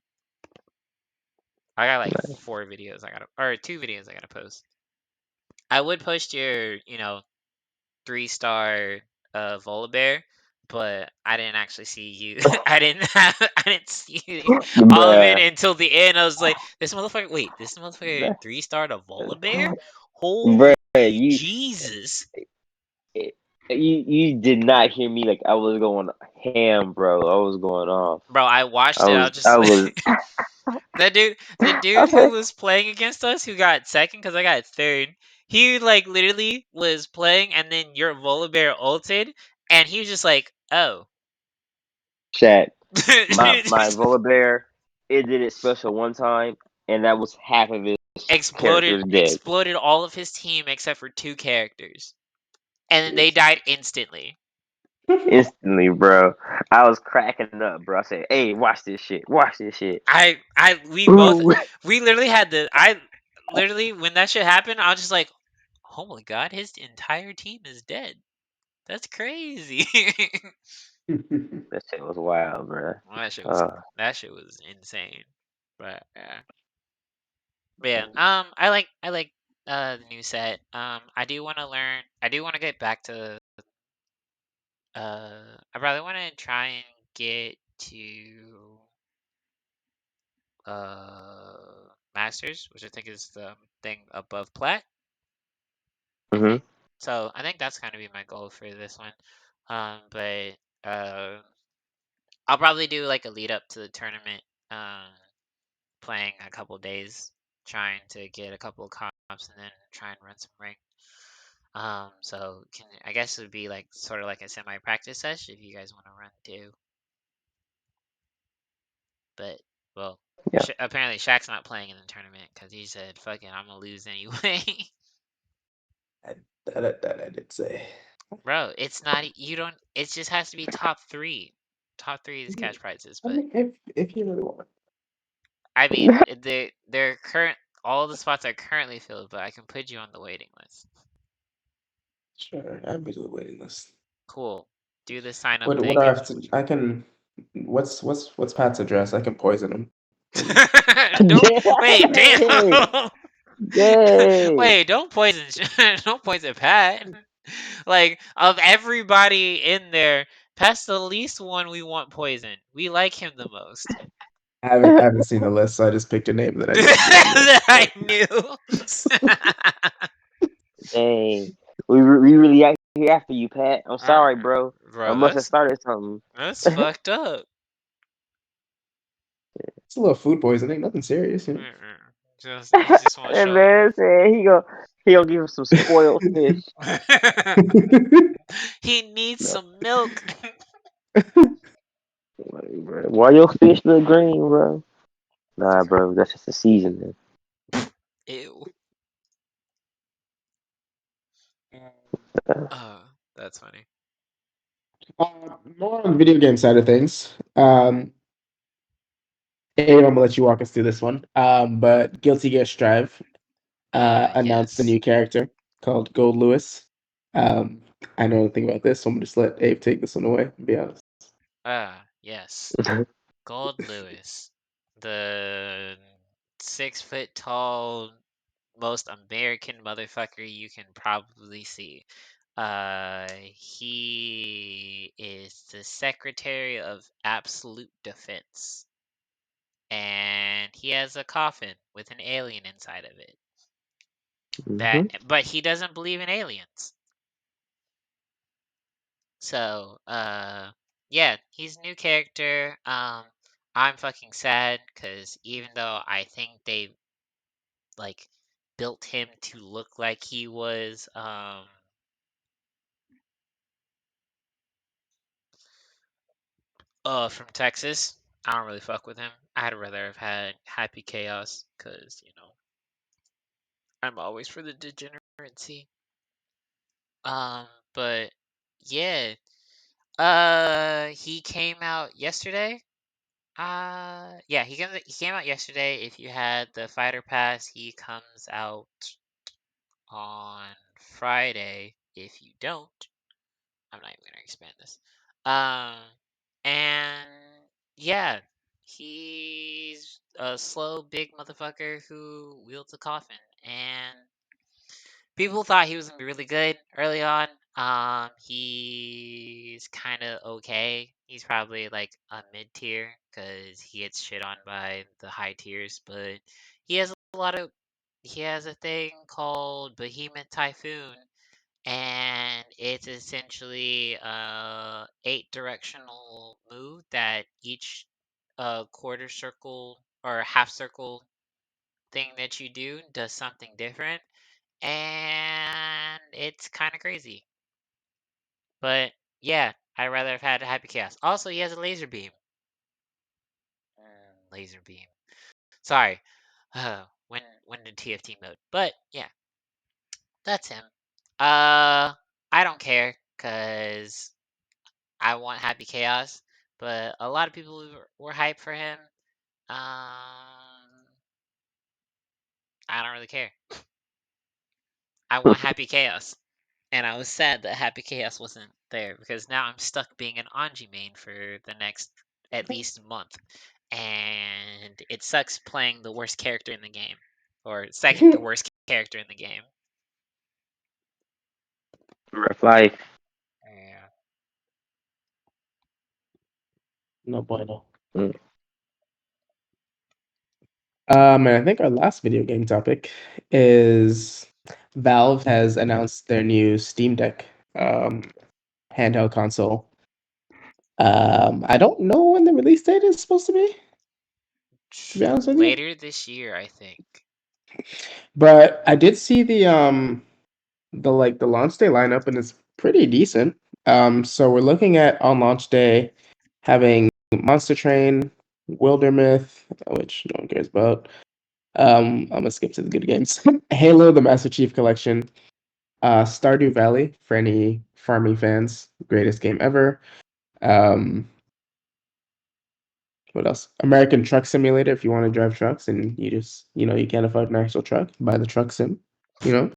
I got like nice. 4 videos I gotta, or 2 videos I gotta post. I would post your, 3-star Volibear, but I didn't actually see you. I didn't see all of it Bruh, until the end. I was like, this motherfucker that- 3-starred a Volibear? Holy bruh, Jesus. you did not hear me like I was going ham, bro. I was going off. Bro, I watched I it. I was, was just I was the dude who okay. was playing against us, who got second because I got third. He like literally was playing, and then your Volibear ulted, and he was just like, "Oh." Chat. My Volibear, it did it special one time, and that was half of it. characters dead exploded all of his team except for 2 characters, and then they Yes. died instantly. Instantly, bro. I was cracking up, bro. I said, "Hey, watch this shit. Watch this shit." We literally had literally when that shit happened, I was just like, oh my god, his entire team is dead. That's crazy. That shit was wild, bro. Well, Uh, that shit was insane. But yeah. But yeah, I like the new set. I do wanna get back to I probably wanna try and get to Masters, which I think is the thing above Plat, I hmm think. So I think that's gonna be my goal for this one. But uh I'll probably do like a lead up to the tournament, playing a couple days, trying to get a couple of comps and then try and run some rank. So I guess it would be like sort of like a semi practice session if you guys want to run too. But well, yeah. apparently Shaq's not playing in the tournament because he said, "Fuck it, I'm gonna lose anyway." That I did say. Bro, it's not you don't. It just has to be top 3. Top 3 is cash prizes, I but mean, if you really want. I mean, they're current. All the spots are currently filled, but I can put you on the waiting list. Sure, I'll be to the waiting list. Cool. Do the sign up What do thing I and have to? I can. What's Pat's address? I can poison him. don't wait, Dang, damn. dang. Wait, don't poison don't poison Pat. Like of everybody in there, Pat's the least one we want poisoned. We like him the most. I haven't seen the list, so I just picked a name that I knew. That I knew. Dang. We really out here after you, Pat. I'm sorry, Uh, bro. I Bro, must have started something. that's fucked up. It's a little food poisoning, nothing serious, you know. Just he just want to And show. man said he gonna give him some spoiled fish. He needs No. some milk. Like, bro, why your fish look green, bro? Nah, bro, that's just the season, Ew. man. Oh, that's funny. More on the video game side of things. Abe, I'm gonna let you walk us through this one. But Guilty Gear Strive announced a Yes. new character called Goldlewis. I know nothing about this, so I'm gonna just let Abe take this one away, and be honest. Yes. Goldlewis, the 6 foot tall, most American motherfucker you can probably see. He is the Secretary of Absolute Defense, and he has a coffin with an alien inside of it. hmm But he doesn't believe in aliens. So, yeah, he's a new character. I'm fucking sad because even though I think they like built him to look like he was from Texas, I don't really fuck with him. I'd rather have had Happy Chaos because, I'm always for the degeneracy. Um, but yeah, he came out yesterday. Yeah, he came out yesterday. If you had the fighter pass, he comes out on Friday. If you don't, I'm not even gonna expand this. Um, and yeah, he's a slow, big motherfucker who wields a coffin, and people thought he was gonna be really good early on. He's kind of okay. He's probably like a mid tier because he gets shit on by the high tiers, but he has a lot of. He has a thing called Behemoth Typhoon, and it's essentially a 8 directional move that each quarter circle or half circle thing that you do does something different, and it's kind of crazy. But yeah, I'd rather have had a Happy Chaos. Also, he has a laser beam. Laser beam. Sorry. when the TFT mode. But yeah, that's him. I don't care because I want Happy Chaos, but a lot of people were hyped for him. I don't really care. I want Happy Chaos. And I was sad that Happy Chaos wasn't there because now I'm stuck being an Anji main for the next at least month. And it sucks playing the worst character in the game. Or second to worst character in the game. Rough life. Yeah. No bueno. Mm. And I think our last video game topic is Valve has announced their new Steam Deck handheld console. I don't know when the release date is supposed to be be honest with you. Later this year, I think. But I did see the launch day lineup, and it's pretty decent. So we're looking at on launch day having Monster Train, Wildermyth, which no one cares about. I'm gonna skip to the good games. Halo: The Master Chief Collection, Stardew Valley for any farming fans, greatest game ever. What else? American Truck Simulator if you want to drive trucks and you just you can't afford an actual truck, buy the truck sim. You know.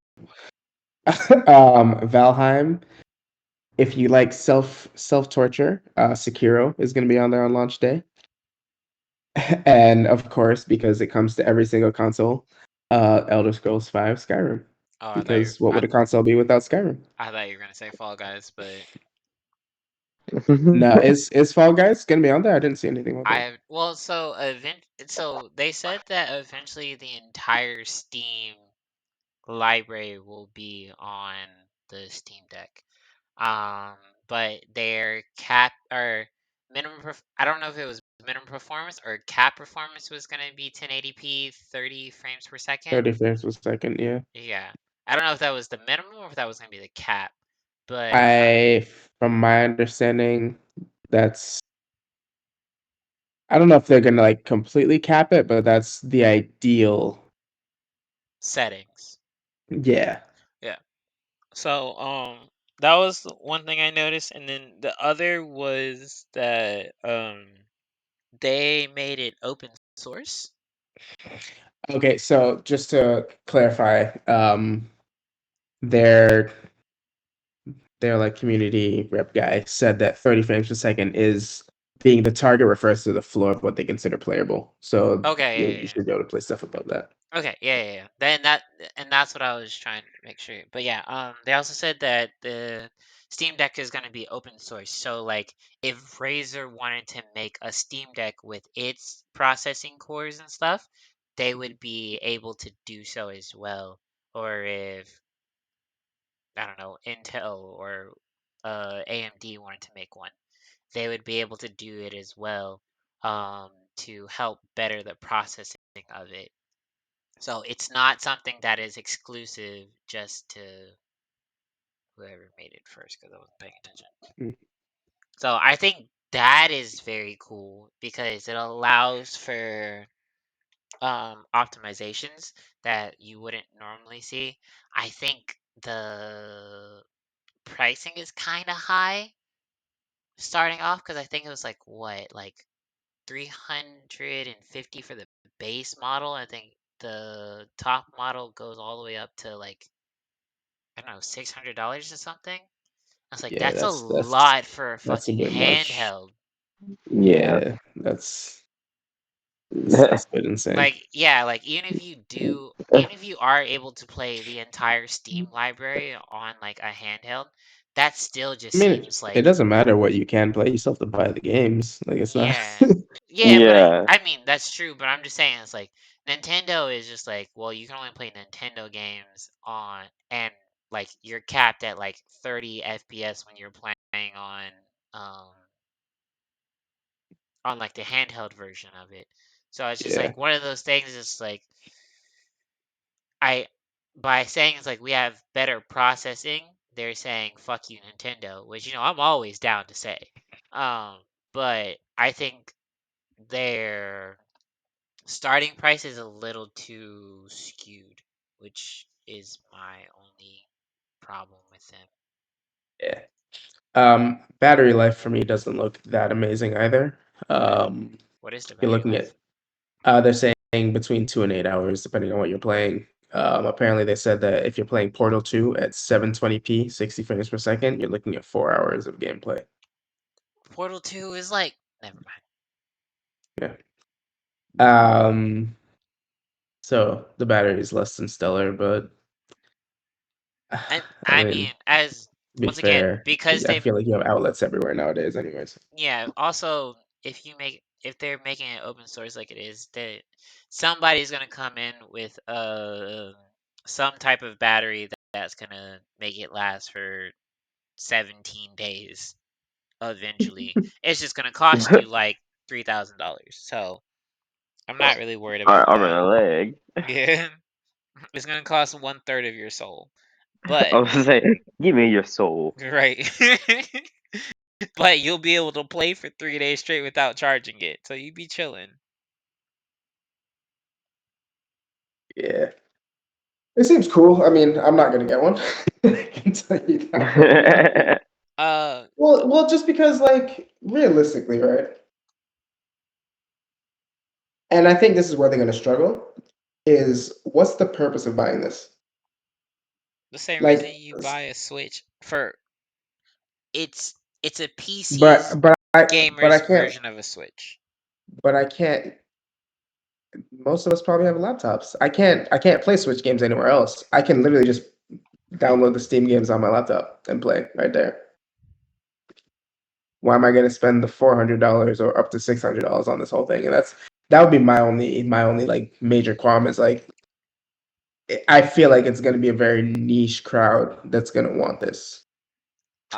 Valheim. If you like self torture, Sekiro is going to be on there on launch day, and of course, because it comes to every single console, Elder Scrolls V Skyrim. Oh, Because what would a console be without Skyrim? I thought you were gonna say Fall Guys, but No, is Fall Guys going to be on there? I didn't see anything about that. so they said that eventually the entire Steam library will be on the Steam Deck. But their cap or I don't know if it was minimum performance or cap performance was gonna be 1080p 30 frames per second. 30 frames per second, yeah. Yeah. I don't know if that was the minimum or if that was gonna be the cap. But From my understanding, that's I don't know if they're gonna like completely cap it, but that's the ideal settings. Yeah. Yeah. So that was one thing I noticed, and then the other was that they made it open source. Okay, so just to clarify, their like community rep guy said that 30 frames per second is being the target refers to the floor of what they consider playable. So Okay, you should be able to play stuff above that. Okay, yeah. That's what I was trying to make sure. But yeah, they also said that the Steam Deck is going to be open source. So like, if Razer wanted to make a Steam Deck with its processing cores and stuff, they would be able to do so as well. Or if I don't know, Intel or AMD wanted to make one, they would be able to do it as well, to help better the processing of it. So it's not something that is exclusive just to whoever made it first, because I wasn't paying attention. Mm. So I think that is very cool because it allows for optimizations that you wouldn't normally see. I think the pricing is kind of high starting off because I think it was like what, like 350 for the base model. I think the top model goes all the way up to like, I don't know, $600 or something. I was like, Yeah, that's a that's lot for a that's a fucking bit much. handheld. Yeah. Yeah, that's a bit insane. Like, yeah, like even if you are able to play the entire Steam library on like a handheld, that still just I mean, seems it like, doesn't matter what you can play. You still have to buy the games. Like it's not. yeah. Yeah, but Yeah. I mean that's true, but I'm just saying it's like Nintendo is just like, well, you can only play Nintendo games on, and like you're capped at like 30 FPS when you're playing um on like the handheld version of it. So it's just Yeah. like one of those things. It's like I by saying it's like we have better processing, they're saying fuck you Nintendo, which I'm always down to say. But I think their starting price is a little too skewed, which is my only problem with them. Yeah. Battery life for me doesn't look that amazing either. What is the You're battery looking life? at they're saying between 2 and 8 hours, depending on what you're playing. Apparently they said that if you're playing Portal 2 at 720p, 60 frames per second, you're looking at 4 hours of gameplay. Portal 2 is like, never mind. Yeah. So the battery is less than stellar, but I I mean, mean, as to be once again, fair, because I they, feel like you have outlets everywhere nowadays, anyways. yeah. Also, if they're making it open source like it is, that somebody's gonna come in with some type of battery that's gonna make it last for 17 days. Eventually, it's just gonna cost you like $3,000. So I'm not really worried about Arm and that. a leg. Yeah, it's gonna cost 1/3 of your soul, I but was gonna say, give me your soul. right. But you'll be able to play for 3 days straight without charging it, so you be chilling. Yeah. It seems cool. I mean, I'm not gonna get one. I can tell you that right now. Uh, Well, just because, like, realistically, right? And I think this is where they're gonna struggle. Is what's the purpose of buying this? the same reason Like, you buy a Switch for it's it's a PC's but I gamers can't. version of a Switch. But I can't. Most of us probably have laptops. I can't play Switch games anywhere else. I can literally just download the Steam games on my laptop and play right there. Why am I going to spend the $400 or up to $600 on this whole thing? And that would be my only like major qualm is like I feel like it's going to be a very niche crowd that's going to want this.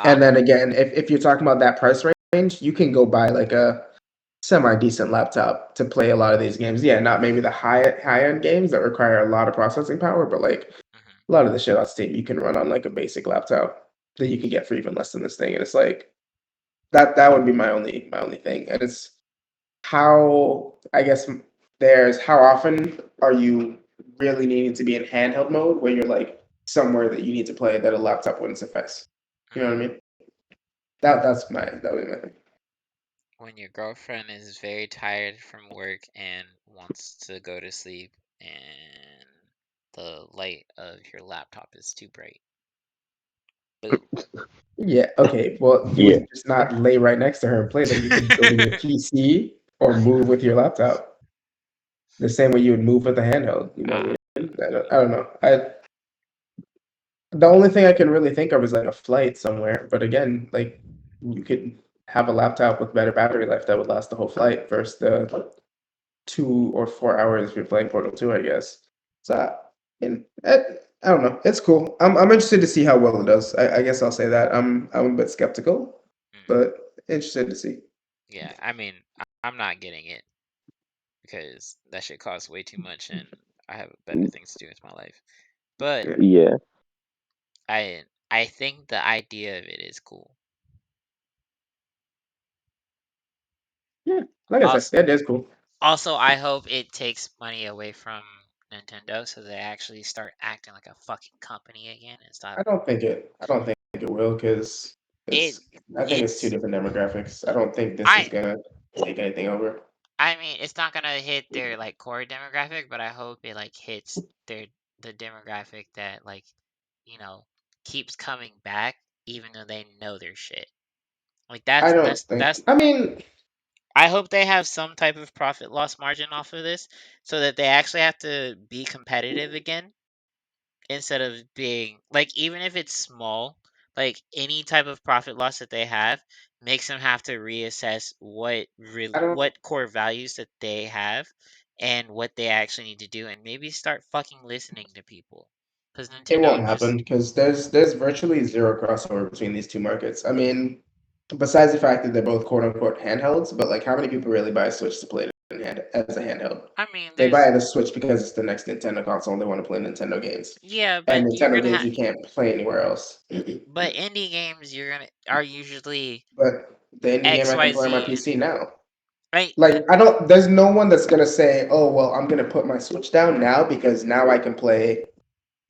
And Um, then again, if you're talking about that price range, you can go buy like a semi-decent laptop to play a lot of these games. Yeah, not maybe the high-end games that require a lot of processing power, but like mhm. a lot of the shit on Steam you can run on like a basic laptop that you can get for even less than this thing. And it's like that would be my only thing. And it's how I guess there's how often are you really needing to be in handheld mode where you're like somewhere that you need to play that a laptop wouldn't suffice. You know what I mean? That would be my thing. When your girlfriend is very tired from work and wants to go to sleep, and the light of your laptop is too bright. Boo. Yeah, okay. Well, you Yeah. would just not lay right next to her and play them. You could go to your PC or move with your laptop. The same way you would move with a handheld. You know what I mean? I don't know. The only thing I can really think of is like a flight somewhere. But again, like you could have a laptop with better battery life that would last the whole flight versus the 2 or 4 hours if you're playing Portal 2, I guess. So, and I don't know. It's cool. I'm interested to see how well it does. I guess I'll say that. I'm a bit skeptical, Mm. but interested to see. Yeah, I mean, I'm not getting it because that shit costs way too much, and I have better things to do with my life. But Yeah, Yeah. I I think the idea of it is cool. yeah. Like I said, Also, that is cool. I hope it takes money away from Nintendo so they actually start acting like a fucking company again and stop. I don't think it will because It it's. I think it's two it's different demographics. I don't think this is I gonna take anything over. I mean, it's not gonna hit their like core demographic, but I hope it like hits the demographic that like, you know, keeps coming back even though they know their shit. Like I that's don't that's think. that's I mean, I hope they have some type of profit loss margin off of this so that they actually have to be competitive again instead of being like even if it's small, like any type of profit loss that they have makes them have to reassess I don't. what core values that they have and what they actually need to do and maybe start fucking listening to people because It Nintendo won't happen just because there's virtually zero crossover between these two markets. I mean, besides the fact that they're both quote unquote handhelds, but like how many people really buy a Switch to play it as a handheld? I mean They buy there's the Switch because it's the next Nintendo console and they want to play Nintendo games. yeah And but you're Nintendo gonna games have you can't play anywhere else. but indie games you're gonna are usually But the indie game I can play on my XYZ PC now. Right? Like there's no one that's gonna say, "Oh, well, I'm gonna put my Switch down now because now I can play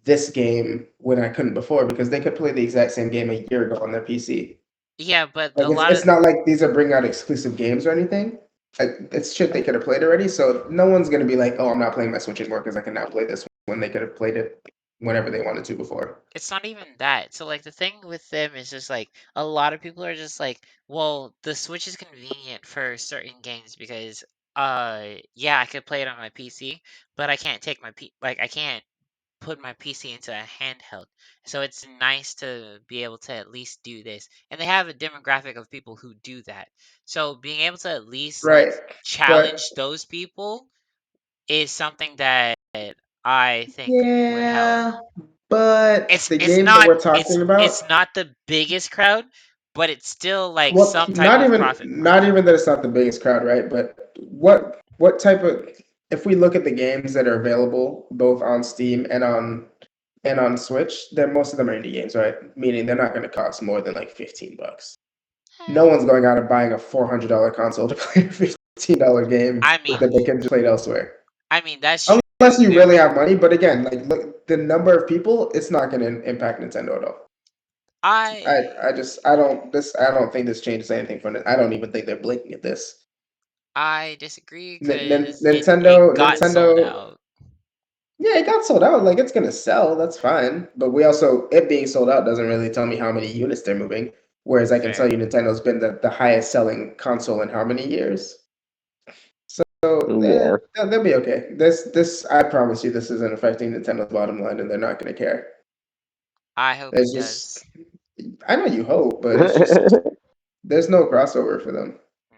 this game when I couldn't before," because they could play the exact same game a year ago on their PC. Yeah, but Like a lot it's of not like these are bringing out exclusive games or anything. Like it's shit they could have played already. So no one's gonna be like, "Oh, I'm not playing my Switch anymore because I can now play this," when they could have played it whenever they wanted to before. it's not even that. So like the thing with them is just like a lot of people are just like, well, the Switch is convenient for certain games because yeah, I could play it on my PC, but I can't take I can't put my PC into a handheld. So it's nice to be able to at least do this. And they have a demographic of people who do that. So being able to at least like Right. challenge But those people is something that I think would help. yeah, but It's the it's game that not we're talking it's about, not the biggest crowd, but it's still like well, some type of profit not margin. even that it's not the biggest crowd, right? But what type of, if we look at the games that are available both on Steam and on Switch, then most of them are indie games, right? Meaning they're not going to cost more than like $15. No Eh, one's going out and buying a $400 console to play a $15 game I mean that they can just play elsewhere. that's Unless true. you really have money, but again, like look, the number of people, it's not going to impact Nintendo at all. I I don't think this changes anything for it. I don't even think they're blinking at this. I disagree because it got sold Nintendo, out. yeah, it got sold out. Like it's gonna sell, that's fine. But we also, it being sold out doesn't really tell me how many units they're moving. Whereas I can tell Fair. you Nintendo's been the highest selling console in how many years? So Yeah. they'll be okay. I promise you, this isn't affecting Nintendo's bottom line, and they're not gonna care. I hope There's it just, does. I know you hope, but it's just there's no crossover for them. Mm.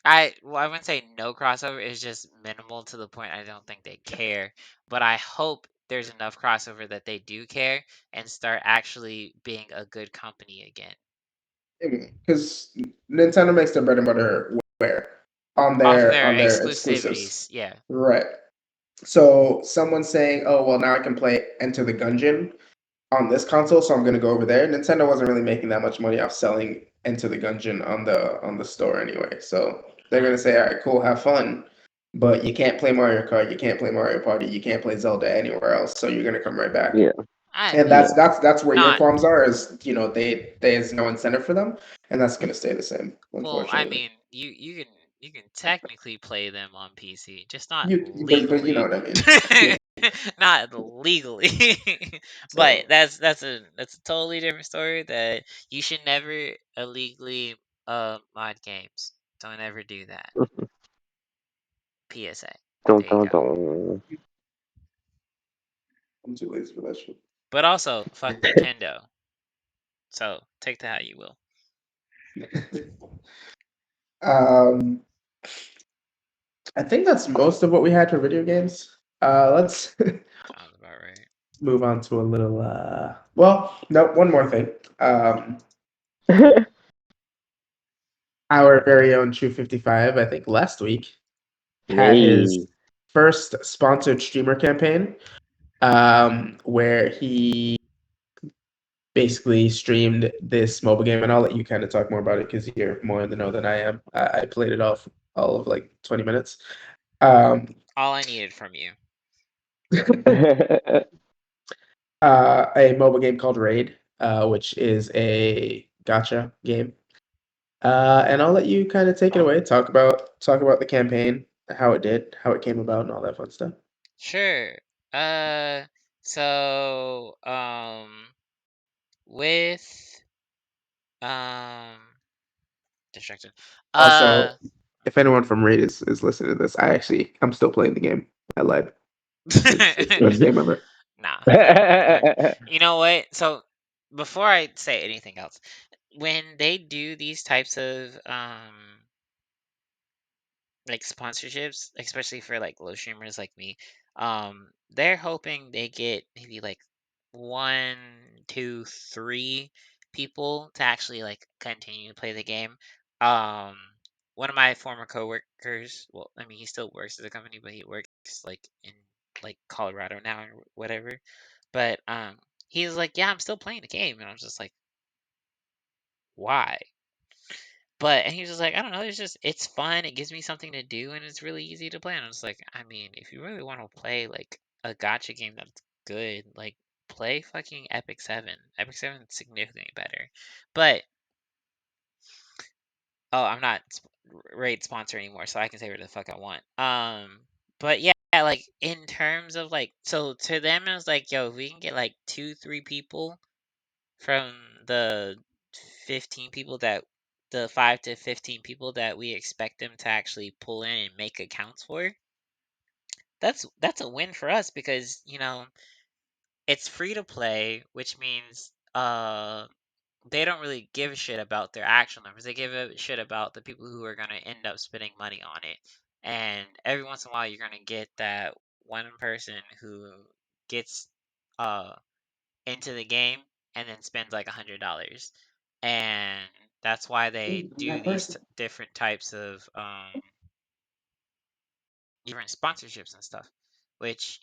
I wouldn't say no crossover. It's just minimal to the point I don't think they care. But I hope there's enough crossover that they do care and start actually being a good company again. Because Nintendo makes their bread and butter where Off of their on their exclusives, exclusivities, yeah. right? So someone saying, "Oh well, now I can play Enter the Gungeon on this console, so I'm going to go over there." Nintendo wasn't really making that much money off selling Enter the Gungeon on the store anyway, so they're going Uh, to say, "All right, cool, have fun." But you can't play Mario Kart, you can't play Mario Party, you can't play Zelda anywhere else, so you're gonna come right back. Yeah. I And Yeah. mean, that's where your not qualms are, is there's no incentive for them, and that's gonna stay the same, well. I unfortunately. mean, you can technically play them on PC, just not But you know legally. what I mean. Yeah. Not legally. But So that's a totally different story. That you should never illegally mod games. Don't ever do that. PSA. Don't There you don't go. don't. I'm too lazy for that shit. But also, fuck Nintendo. So take that how you will. um, I think that's most of what we had for video games. Let's Sounds about right. move on to a little. Well, no, one more thing. Our very own True 55, I think last week, had his Hey. first sponsored streamer campaign, where he basically streamed this mobile game, and I'll let you kind of talk more about it because you're more in the know than I am. I played it all of like 20 minutes. Um, All I needed from you. a mobile game called Raid, which is a gotcha game. And I'll let you kind of take it away. Talk about the campaign, how it did, how it came about, and all that fun stuff. Sure. Uh, so with um distracted. Also, Uh, if anyone from Raid is listening to this, I'm still playing the game. I lied. It's the best game ever. nah. Like, you know what? So before I say anything else, when they do these types of like sponsorships, especially for like low streamers like me, they're hoping they get maybe like one, two, three people to actually like continue to play the game. Um, one of my former coworkers, well, I mean, he still works at the company, but he works like in like Colorado now or whatever. But he's like, yeah, I'm still playing the game, and I'm just like, why? But and he was just like, I don't know, it's fun. It gives me something to do, and it's really easy to play. And I was like, I mean, if you really want to play like a gotcha game that's good, like play fucking Epic 7. Epic 7 is significantly better. But oh, I'm not Raid sponsor anymore, so I can say whatever the fuck I want. But yeah, like in terms of like, so to them it was like, yo, if we can get like 2, 3 people from the 15 people that the 5 to 15 people that we expect them to actually pull in and make accounts for, that's a win for us because it's free to play, which means they don't really give a shit about their actual numbers. They give a shit about the people who are going to end up spending money on it. And every once in a while, you're going to get that one person who gets uh into the game and then spends like $100. And that's why they do That these person. different types of different sponsorships and stuff. Which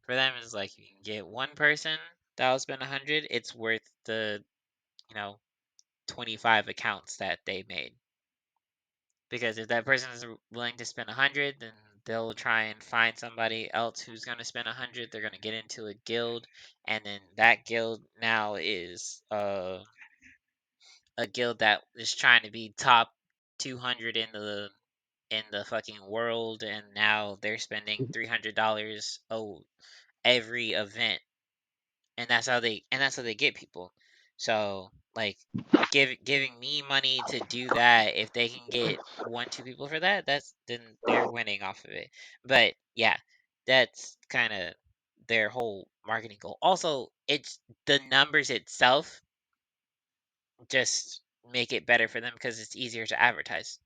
for them is like you can get one person that'll spend 100. It's worth the you know 25 accounts that they made. Because if that person is willing to spend 100, then they'll try and find somebody else who's going to spend 100. They're going to get into a guild, and then that guild now is a guild that is trying to be top 200 in the fucking world, and now they're spending $300 every event, and that's how they get people. So like giving me money to do that, if they can get 1, 2 people for that, then they're winning off of it. But yeah, that's kind of their whole marketing goal. Also, it's the numbers itself just make it better for them because it's easier to advertise.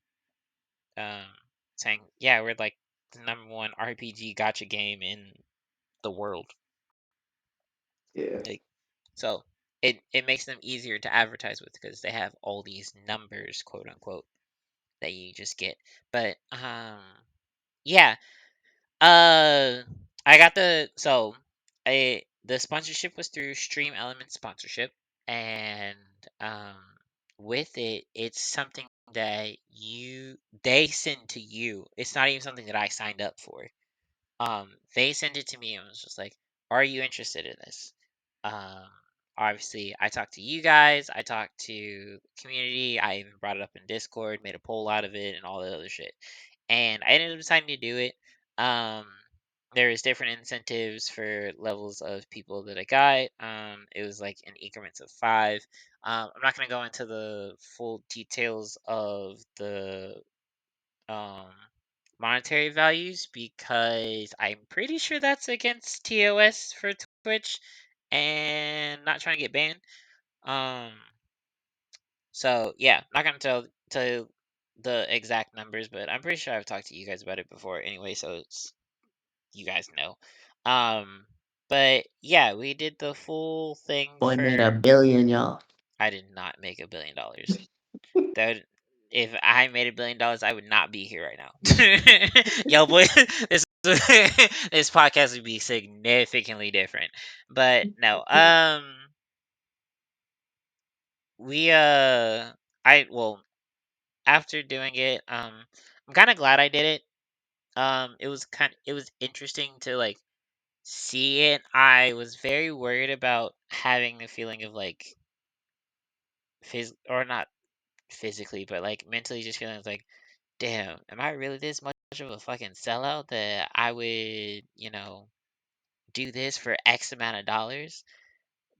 Um, saying yeah, we're like the #1 RPG gotcha game in the world. Yeah. Like, so it makes them easier to advertise with because they have all these numbers, quote unquote, that you just get. But yeah, I got the sponsorship was through Stream Element sponsorship, and um, with it, it's something that they send to you. It's not even something that I signed up for. They sent it to me and was just like, "Are you interested in this?" Um, Obviously, I talked to you guys, I talked to community, I even brought it up in Discord, made a poll out of it, and all that other shit. And I ended up deciding to do it. Um, there was different incentives for levels of people that I got. It was like in increments of 5. I'm not gonna go into the full details of the um monetary values because I'm pretty sure that's against TOS for Twitch and not trying to get banned. Um so yeah, not gonna tell you the exact numbers, but I'm pretty sure I've talked to you guys about it before anyway, so you guys know. Um but yeah, we did the full thing Boy made for $1 billion, y'all. I did not make $1 billion. That would, if I made $1 billion, I would not be here right now. Yo, boy, this this podcast would be significantly different. But no, we I well after doing it, I'm kind of glad I did it. It was interesting to like see it. I was very worried about having the feeling of like or not physically, but like mentally just feeling like, damn, am I really this much of a fucking sellout that I would, do this for X amount of dollars?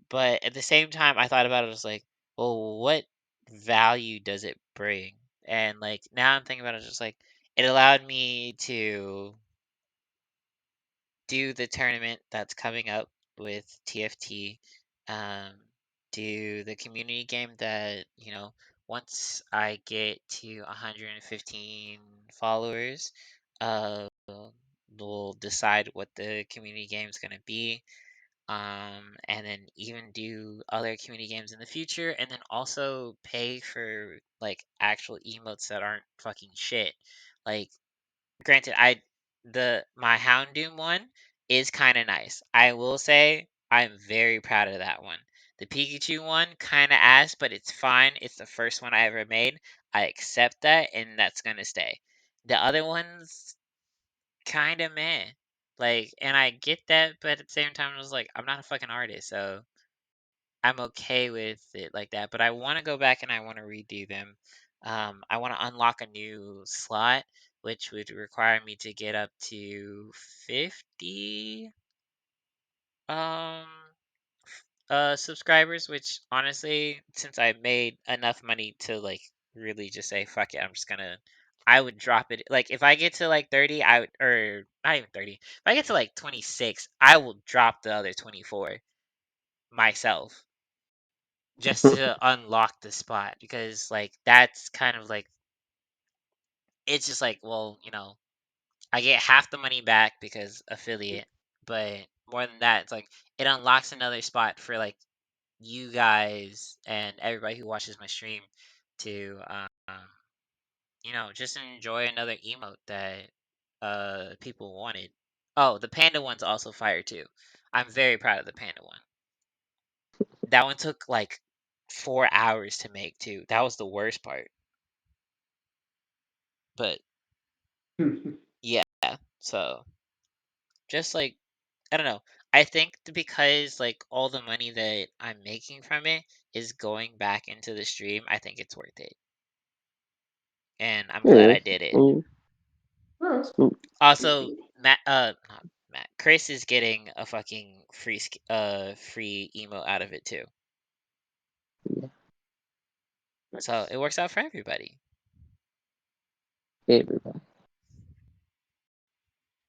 But at the same time, I thought about it, I was like, well, what value does it bring? And like now I'm thinking about it, just like it allowed me to do the tournament that's coming up with TFT, um, do the community game that, once I get to 115 followers, we'll decide what the community game is going to be. And then even do other community games in the future, and then also pay for like actual emotes that aren't fucking shit. Like, granted, my Houndoom one is kind of nice. I will say I'm very proud of that one. The Pikachu one kind of ass, but it's fine. It's the first one I ever made. I accept that, and that's gonna stay. The other ones, kind of meh. Like, and I get that, but at the same time, I was like, I'm not a fucking artist, so I'm okay with it like that. But I want to go back and I want to redo them. I want to unlock a new slot, which would require me to get up to 50 um subscribers, which honestly, since I made enough money to like really just say fuck it, I would drop it. Like if I get to like 30, I would, or not even 30. If I get to like 26, I will drop the other 24 myself just to unlock the spot, because like that's kind of like, it's just like, well, I get half the money back because affiliate, but more than that, it's like it unlocks another spot for like you guys and everybody who watches my stream to just enjoy another emote that people wanted. Oh, the panda one's also fire too. I'm very proud of the panda one. That one took like 4 hours to make too. That was the worst part. But yeah, so just like, I don't know. I think because like all the money that I'm making from it is going back into the stream, I think it's worth it. And I'm glad Yeah. I did it. Mm, mm, Also, not Matt, Chris is getting a fucking free emo out of it too. yeah. So it works out for everybody. Everybody.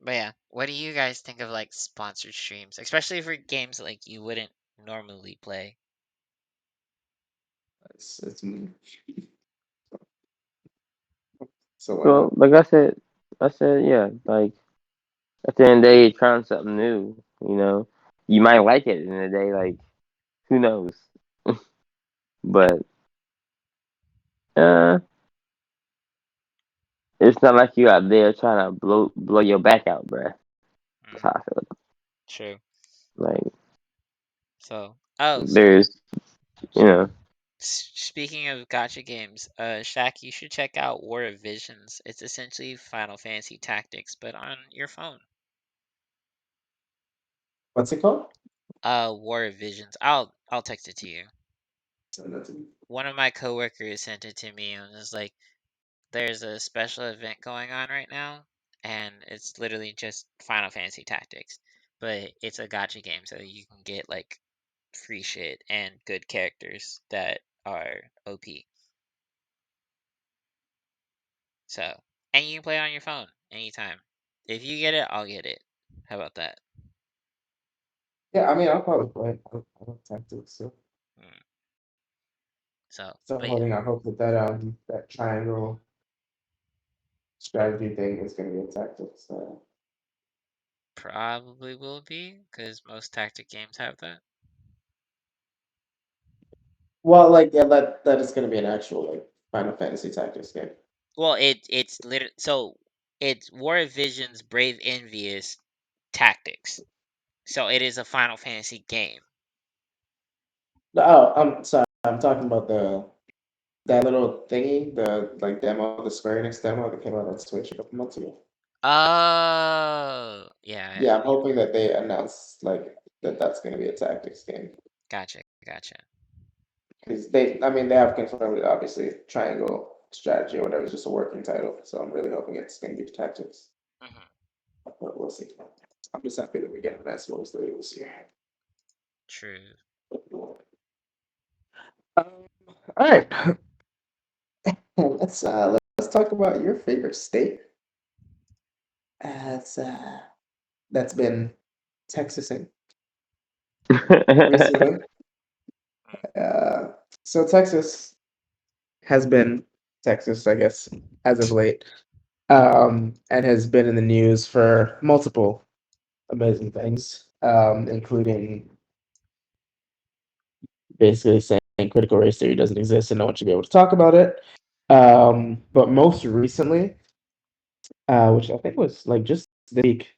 But yeah, what do you guys think of like sponsored streams, especially for games that, like, you wouldn't normally play? it's so Well, like I said, yeah. Like at the end of the day, you're trying something new. You know, you might like it at the end of the day. Like who knows? But uh, it's not like you out there trying to blow your back out, bruh. That's Mm, how I feel. true. Like So, there's, you know, speaking of gotcha games, Shaq, you should check out War of Visions. It's essentially Final Fantasy Tactics, but on your phone. what's it called? War of Visions. I'll text it to you. Send that to me. One of my coworkers sent it to me and was like, "There's a special event going on right now, and it's literally just Final Fantasy Tactics, but it's a gotcha game, so you can get like free shit and good characters that are OP. So, and you can play it on your phone anytime. If you get it, I'll get it. How about that?" Yeah, I mean, I'll probably play it. I don't tactics, so Mm. So, still but yeah, holding out hope that that triangle strategy thing is going to be a tactics. probably will be because most tactic games have that. Well, like yeah, that is going to be an actual like Final Fantasy Tactics game. Well, it's literally, so it's War of Visions Brave Envious Tactics. So it is a Final Fantasy game. Oh, I'm sorry. I'm talking about that little thingy, the like demo, the Square Enix demo that came out on Switch a couple months ago. Oh, yeah, Yeah, I'm hoping that they announce like that's going to be a tactics game gotcha. because I mean, they have confirmed it. Obviously, Triangle Strategy or whatever is just a working title, so I'm really hoping it's going to be tactics. Hmm. But we'll see. I'm just happy that we get an Xbox later this year. True. Um, all right, let's talk about your favorite state. That's that's been Texasing recently. Mm. Uh, so Texas has been Texas, I guess, as of late, and has been in the news for multiple amazing things, including basically saying critical race theory doesn't exist and no one should be able to talk about it. But most recently, which I think was like just this week,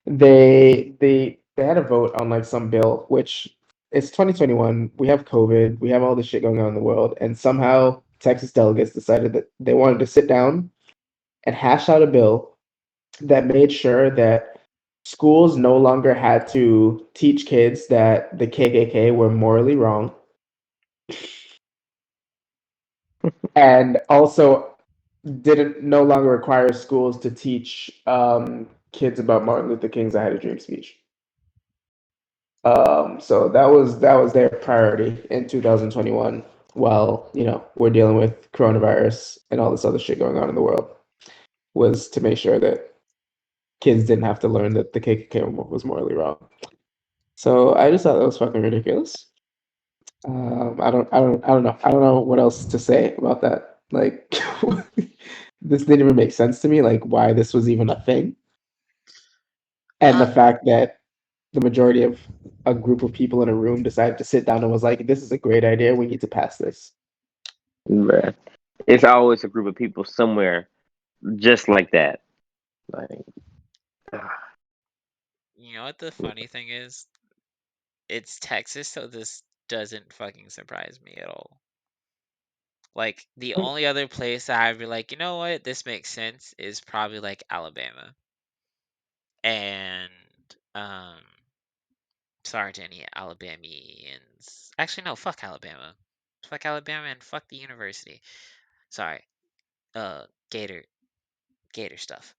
they had a vote on like some bill, which it's 2021. We have COVID. We have all this shit going on in the world, and somehow Texas delegates decided that they wanted to sit down and hash out a bill that made sure that schools no longer had to teach kids that the KKK were morally wrong, and also didn't no longer require schools to teach kids about Martin Luther King's "I Had a Dream" speech. So that was their priority in 2021. While we're dealing with coronavirus and all this other shit going on in the world, was to make sure that kids didn't have to learn that the KKK was morally wrong. So I just thought that was fucking ridiculous. I don't know what else to say about that. Like, this didn't even make sense to me. Like, why this was even a thing, and the Uh, fact that the majority of a group of people in a room decided to sit down and was like, "This is a great idea. We need to pass this." Bruh. It's always a group of people somewhere just like that. Like, you know what the funny thing is? It's Texas, so this doesn't fucking surprise me at all. Like the only other place that I'd be like, you know what, this makes sense is probably like Alabama. And um sorry to any Alabamians. Actually no, fuck Alabama. Fuck Alabama and fuck the university. Sorry. Gator Gator stuff.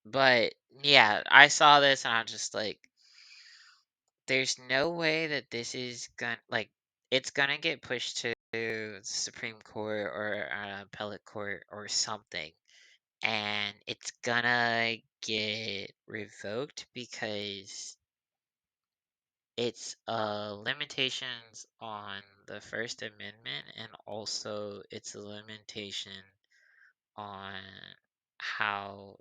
But yeah, I saw this and I'm just like, there's no way that this is gonna like it's gonna get pushed to the Supreme Court or an appellate court or something, and it's gonna get revoked because it's limitations on the First Amendment, and also it's a limitation on how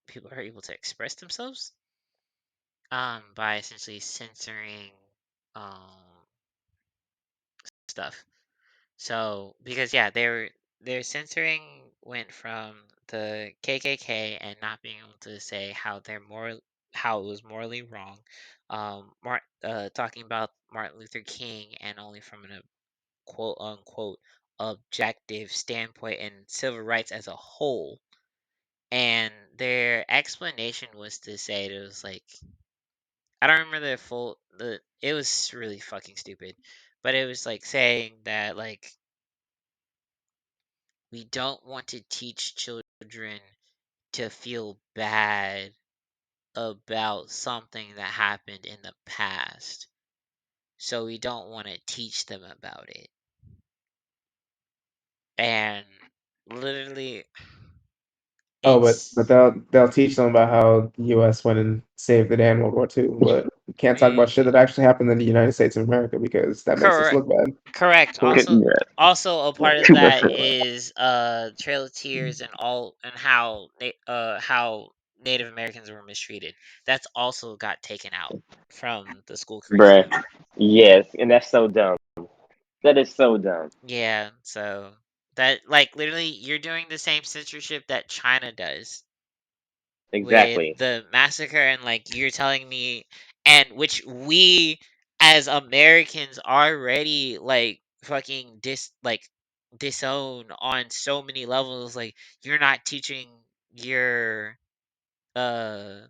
people are able to express themselves by essentially censoring um stuff. So because yeah, their censoring went from the KKK and not being able to say how it was morally wrong, talking about Martin Luther King and only from a quote unquote objective standpoint and civil rights as a whole. And their explanation was to say it was like, I don't remember the it was really fucking stupid, but it was like saying that like we don't want to teach children to feel bad about something that happened in the past. So we don't want to teach them about it. And literally Oh, but it's they'll teach them about how the U.S. went and saved the day in World War II, but we can't talk about shit that actually happened in the United States of America because that makes us correct. look bad. Correct. Also, bruh, also a part of too much that for that. is Trail of Tears and all and how Native Americans were mistreated. That's also got taken out from the school Bruh. curriculum. Yes, and that's so dumb. That is so dumb. Yeah, so that like literally you're doing the same censorship that China does with Exactly. the massacre, and like you're telling me, and which we as Americans already like fucking disown on so many levels. Like you're not teaching your uh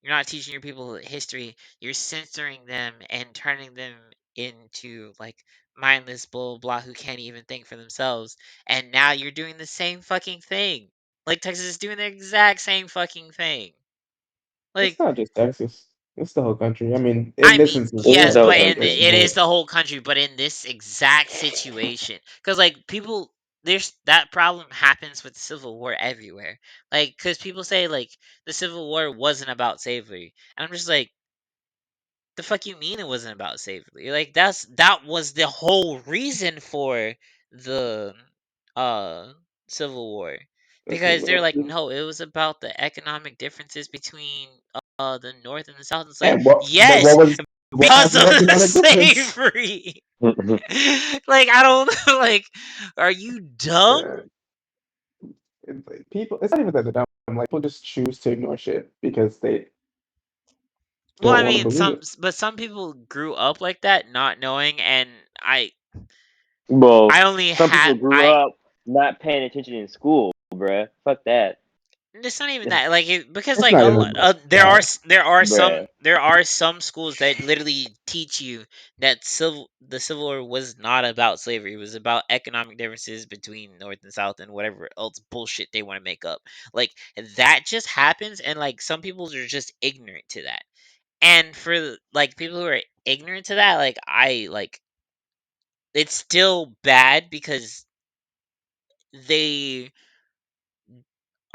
you're not teaching your people history. You're censoring them and turning them into like mindless blah blah who can't even think for themselves. And now you're doing the same fucking thing. Like Texas is doing the exact same fucking thing. It's Like not just Texas; it's the whole country. I mean, I in this mean, instance, It it's is yes, the whole but Texas, country. it is but the whole country. But in this exact situation, because like people, there's that problem happens with Civil War everywhere. Like, because people say like the Civil War wasn't about slavery, and I'm just like, the fuck you mean it wasn't about slavery? Like that was the whole reason for the uh Civil War. Because they're like, no, it was about the economic differences between the North and the South. It's like, and but yes, what was because of the the economic difference? slavery. Like I don't like, are you dumb? Uh, people, it's not even that they're dumb. Like, people just choose to ignore shit because they Well, I don't want to mean, believe it. some people grew up like that, not knowing, and I Well, only some had people grew I. up not paying attention in school, bruh. Fuck that. It's not even that, like, because It's like not a even lot, about there are that. s- Bruh. there are some schools that literally teach you that the Civil War was not about slavery. It was about economic differences between North and South and whatever else bullshit they want to make up. Like that just happens, and like some people are just ignorant to that. And for like people who are ignorant to that, like I like it's still bad because they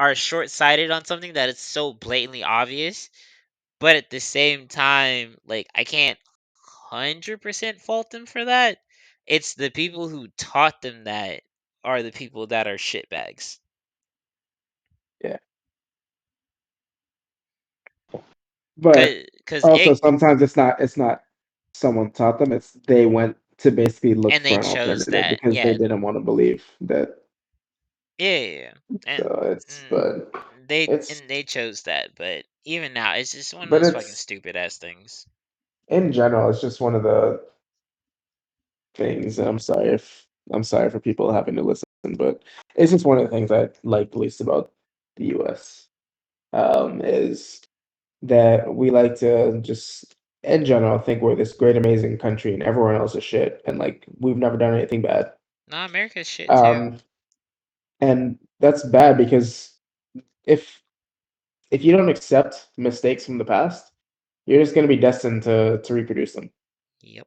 are short-sighted on something that is so blatantly obvious. But at the same time, like I can't 100% fault them for that. It's the people who taught them that are the people that are shitbags. Yeah, but Cause also it sometimes it's not someone taught them. It's they went to basically look and they for an chose alternative that. because they Yeah, didn't want to believe that. yeah, yeah, yeah. And So it's mm, but it's they chose that. But even now, it's just one of but those fucking it's stupid ass things. in general, it's just one of the things. And I'm sorry for people having to listen, but it's just one of the things I like least about the U.S. Is that we like to just in general think we're this great amazing country and everyone else is shit and like we've never done anything bad. Nah, America's shit too, Um, and that's bad because if if you don't accept mistakes from the past, you're just going to be destined to reproduce them. Yep.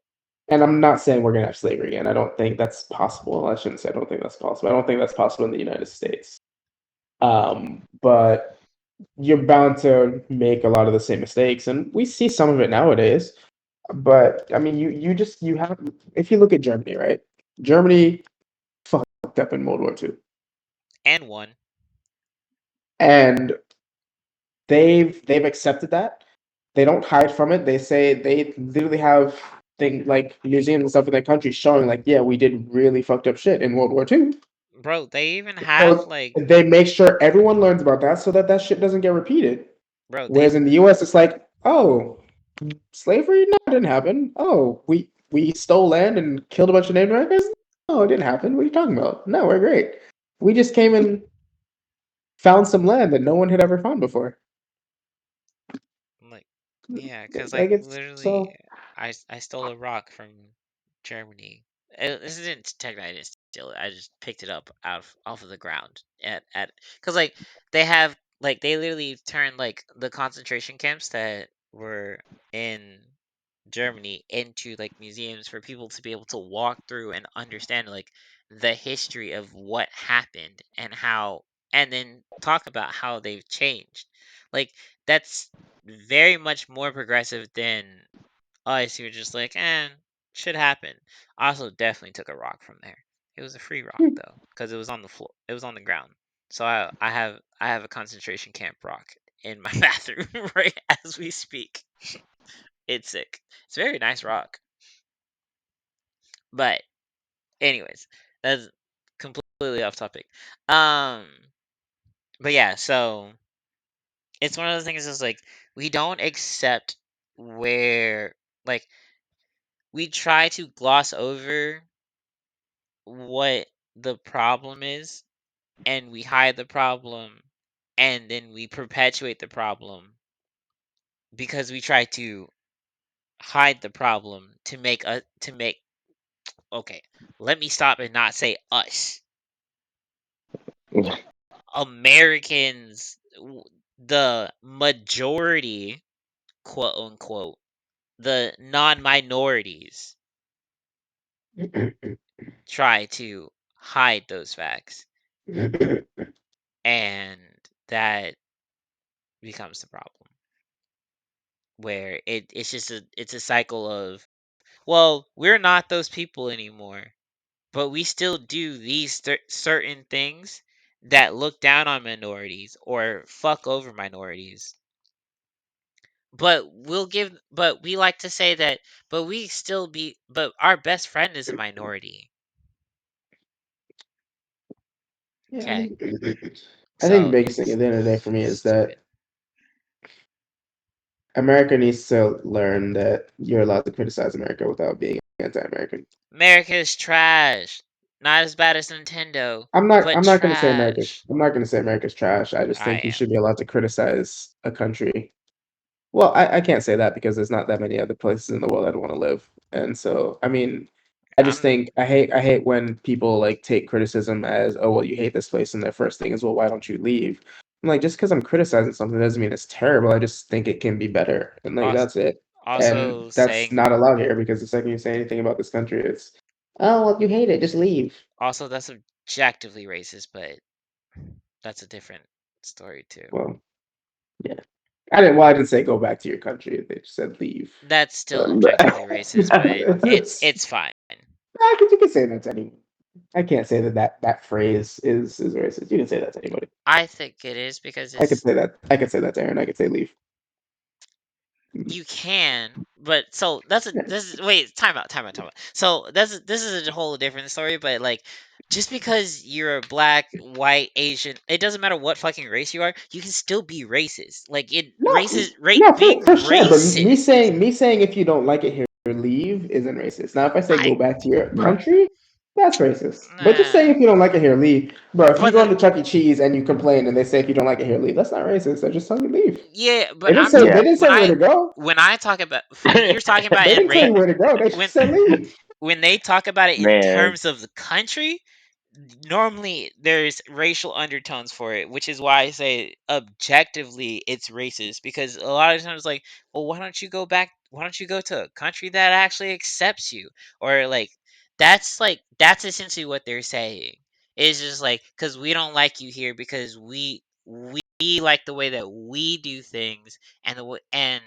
And I'm not saying we're going to have slavery again. I don't think that's possible. I shouldn't say I don't think that's possible. I don't think that's possible in the United States. But you're bound to make a lot of the same mistakes, and we see some of it nowadays. But I mean, you have if you look at Germany, right? Germany fucked up in World War II, And one. and they've accepted that. They don't hide from it. They say they literally have things like museums and stuff in their country showing like, yeah, we did really fucked up shit in World War II. Bro, they even have So like they make sure everyone learns about that so that that shit doesn't get repeated. bro, Whereas in the U.S., it's like, oh, slavery? No, it didn't happen. Oh, we stole land and killed a bunch of Native Americans? No, it didn't happen. What are you talking about? No, we're great. We just came and found some land that no one had ever found before. like yeah, cause Like like it's literally, so I stole a rock from Germany. This isn't technically I didn't steal it. I just picked it up out off of the ground at cause like they literally turned like the concentration camps that were in Germany into like museums for people to be able to walk through and understand like the history of what happened and how and then talk about how they've changed. Like that's very much more progressive than us who are just like, should happen. I also definitely took a rock from there. It was a free rock though, because it was on the floor. It was on the ground. So I have a concentration camp rock in my bathroom right as we speak. It's sick. It's a very nice rock. But anyways, that's completely off topic. Um, but yeah, so it's one of those things. Is like we don't accept where like we try to gloss over what the problem is, and we hide the problem, and then we perpetuate the problem because we try to hide the problem to make okay. Let me stop and not say us. Americans, the majority, quote unquote, the non minorities try to hide those facts. And that becomes the problem. Where it's a cycle of, well, we're not those people anymore, but we still do these certain things that look down on minorities or fuck over minorities. But we like to say that, but our best friend is a minority. yeah. Okay. I think the So biggest thing at the end of the day for me is stupid. that America needs to learn that you're allowed to criticize America without being anti-American. America is trash. Not as bad as Nintendo, I'm not. but I'm not going to say America's. trash. I'm not going to say America's trash. I just I think you am. should be allowed to criticize a country. Well, I can't say that because there's not that many other places in the world I'd want to live, and so I mean, I just I'm think I hate when people like take criticism as, oh well, you hate this place, and their first thing is, well, why don't you leave? I'm like, just because I'm criticizing something doesn't mean it's terrible. I just think it can be better, and like also, that's it. also And that's saying not allowed here because the second you say anything about this country, it's, oh well, you hate it, just leave. also that's objectively racist, but that's a different story too. Well, yeah. I didn't say go back to your country. They just said leave. That's still Bruh. objectively racist, but it's fine. Because you can say that to anyone. I can't say that phrase is racist. You can say that to anybody. I think it is because I could it's say that. I could say that to Aaron. I could say leave. you can, but so that's a Yeah. this is wait, time out. So this is a whole different story, but like just because you're a black, white, Asian, it doesn't matter what fucking race you are, you can still be racist. Like it No, racist rate no, being for sure. But me racist is saying if you don't like it here, leave isn't racist. Now, if I say I go back to your Bruh. country, that's racist. But just saying nah. if you don't like it here, leave. Bro, if you But go into Chuck E. Cheese and you complain and they say if you don't like it here, leave, that's not racist. They're just telling you leave. yeah, They but didn't I'm say t- they Yeah. didn't say where to go. when I talk about when you're talking about They in didn't tell rate you where to go. They when just said leave. when they talk about it in Man. terms of the country, normally there's racial undertones for it, which is why I say objectively it's racist because a lot of times like, well, why don't you go to a country that actually accepts you or like that's essentially what they're saying. It's just like cuz we don't like you here because we like the way that we do things and and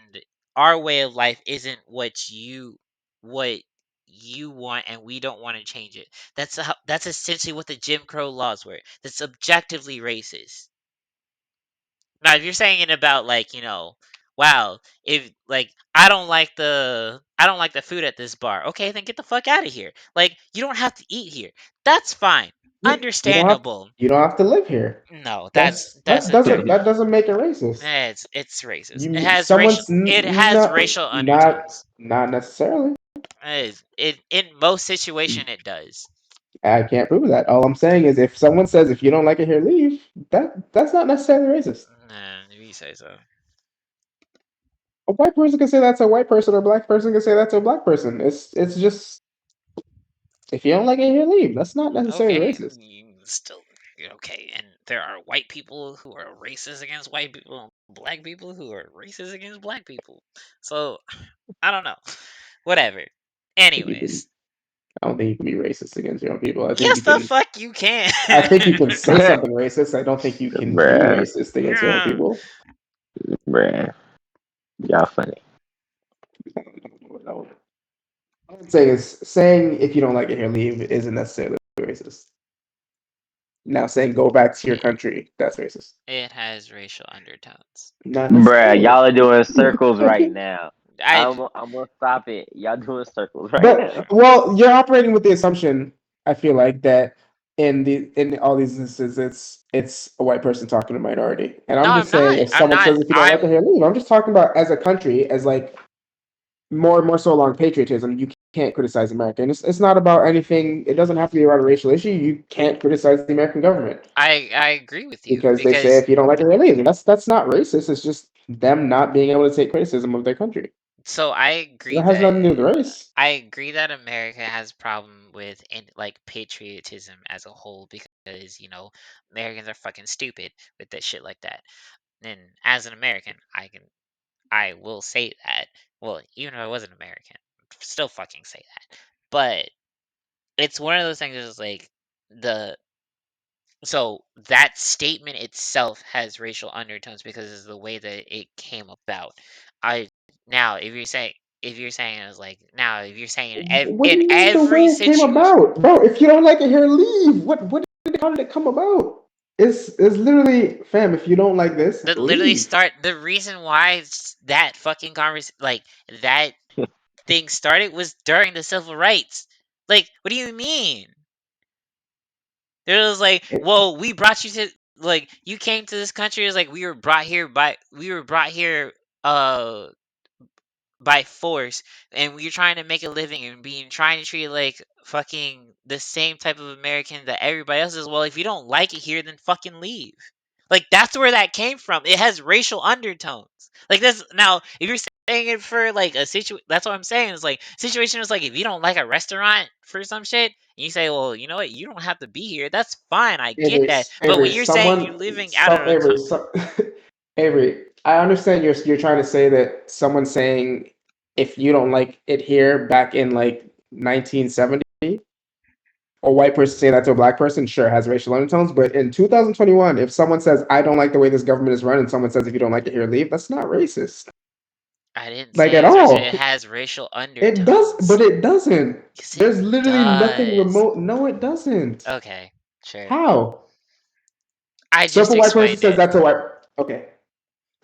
our way of life isn't what you want and we don't want to change it. That's essentially what the Jim Crow laws were. That's objectively racist. Now, if you're saying it about like wow, if like I don't like the food at this bar. Okay, then get the fuck out of here. Like you don't have to eat here. That's fine, You don't have understandable. you don't have to live here. No, that's That a doesn't that doesn't make it racist. it's racist. It You has racial someone's it has not racial not undertones. not necessarily. It in most situation it does. I can't prove that. All I'm saying is if someone says if you don't like it here, leave. That's not necessarily racist. Nah, if you say so. A white person can say that to a white person, or a black person can say that to a black person. It's just if you don't like it here, leave. That's not necessarily Okay, racist. still okay. And there are white people who are racist against white people, and black people who are racist against black people. So I don't know. Whatever. I think you can. Anyways, I don't think you can be racist against your own people. I think yes, you the can. fuck you can. I think you can say something racist. I don't think you can be Bruh. racist against your own Yeah. people. Bruh. Y'all funny. I don't know. All I'm saying is saying if you don't like it here, leave isn't necessarily racist. Now saying go back to your It, country, that's racist. it has racial undertones. Not Bruh, necessarily. y'all are doing circles right now. I I'm gonna stop it. Y'all doing circles right But now. well, you're operating with the assumption, I feel like, that in all these instances it's a white person talking to a minority. And no, I'm I'm just saying not. if I'm someone not. says if you don't like it here, leave. I'm just talking about as a country, as like more so along patriotism, you can't criticize America. And it's not about anything, it doesn't have to be about a racial issue. You can't criticize the American government I agree with you because they say because if you don't like it here, leave. And that's not racist. It's just them not being able to take criticism of their country. so That has nothing to do with race. I agree that America has a problem with like patriotism as a whole because Americans are fucking stupid with that shit like that. And as an American, I will say that. Well, even if I wasn't American, I'd still fucking say that. But it's one of those things that's like the so that statement itself has racial undertones because of the way that it came about. I now if you're saying it was like now if you're saying What do in you mean the way every it came situation about, bro? If you don't like it here, leave. How did it come about? It's literally, fam. If you don't like this, that literally leave. start the reason why that fucking conversation like that thing started was during the civil rights. Like, what do you mean? It was like, well, we brought you to like you came to this country. It was like we were brought here uh by force, and you're trying to make a living and being trying to treat like fucking the same type of American that everybody else is. Well, if you don't like it here, then fucking leave. Like that's where that came from. It has racial undertones. Like this now, if you're saying it for like a situation, that's what I'm saying. It's like situation is like if you don't like a restaurant for some shit, and you say, well, you know what, you don't have to be here. That's fine. I get that. But when you're saying you're living out of the Avery, I understand you're trying to say that someone saying if you don't like it here back in like 1970, a white person saying that to a black person, sure, has racial undertones. But in 2021, if someone says I don't like the way this government is run, and someone says if you don't like it here, leave, that's not racist, I didn't like say at it was racist. all. It has racial It does, undertones. but it doesn't. Yes, it There's literally nothing does. remote. No, it doesn't. Okay, sure. How? I So if just a white person explained says it. that to a white, okay,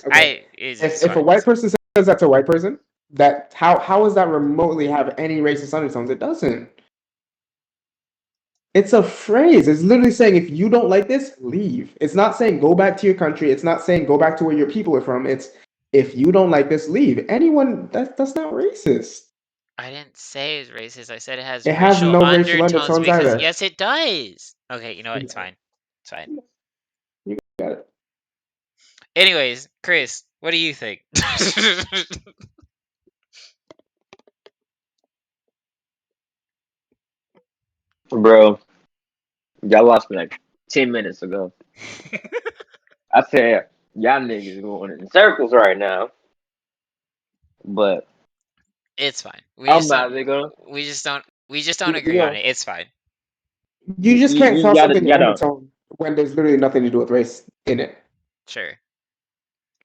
okay. It's If a fine. white person says that to a white person, that how does that remotely have any racist undertones? It doesn't. It's a phrase. It's literally saying if you don't like this, leave. It's not saying go back to your country. It's not saying go back to where your people are from. It's if you don't like this, leave. Anyone that's not racist. I didn't say it's racist. I said it has It has racial no racial undertones undertones because either. yes, it does. Okay, you know what? It's fine. It's fine. You got it. Anyways, Chris, what do you think? Bro, y'all lost me like 10 minutes ago. I said y'all niggas going in circles right now, but It's fine. I'm not even gonna. We just don't You, agree you on know, it. It's fine. You just can't call something an y'all don't. undertone when there's literally nothing to do with race in it. Sure.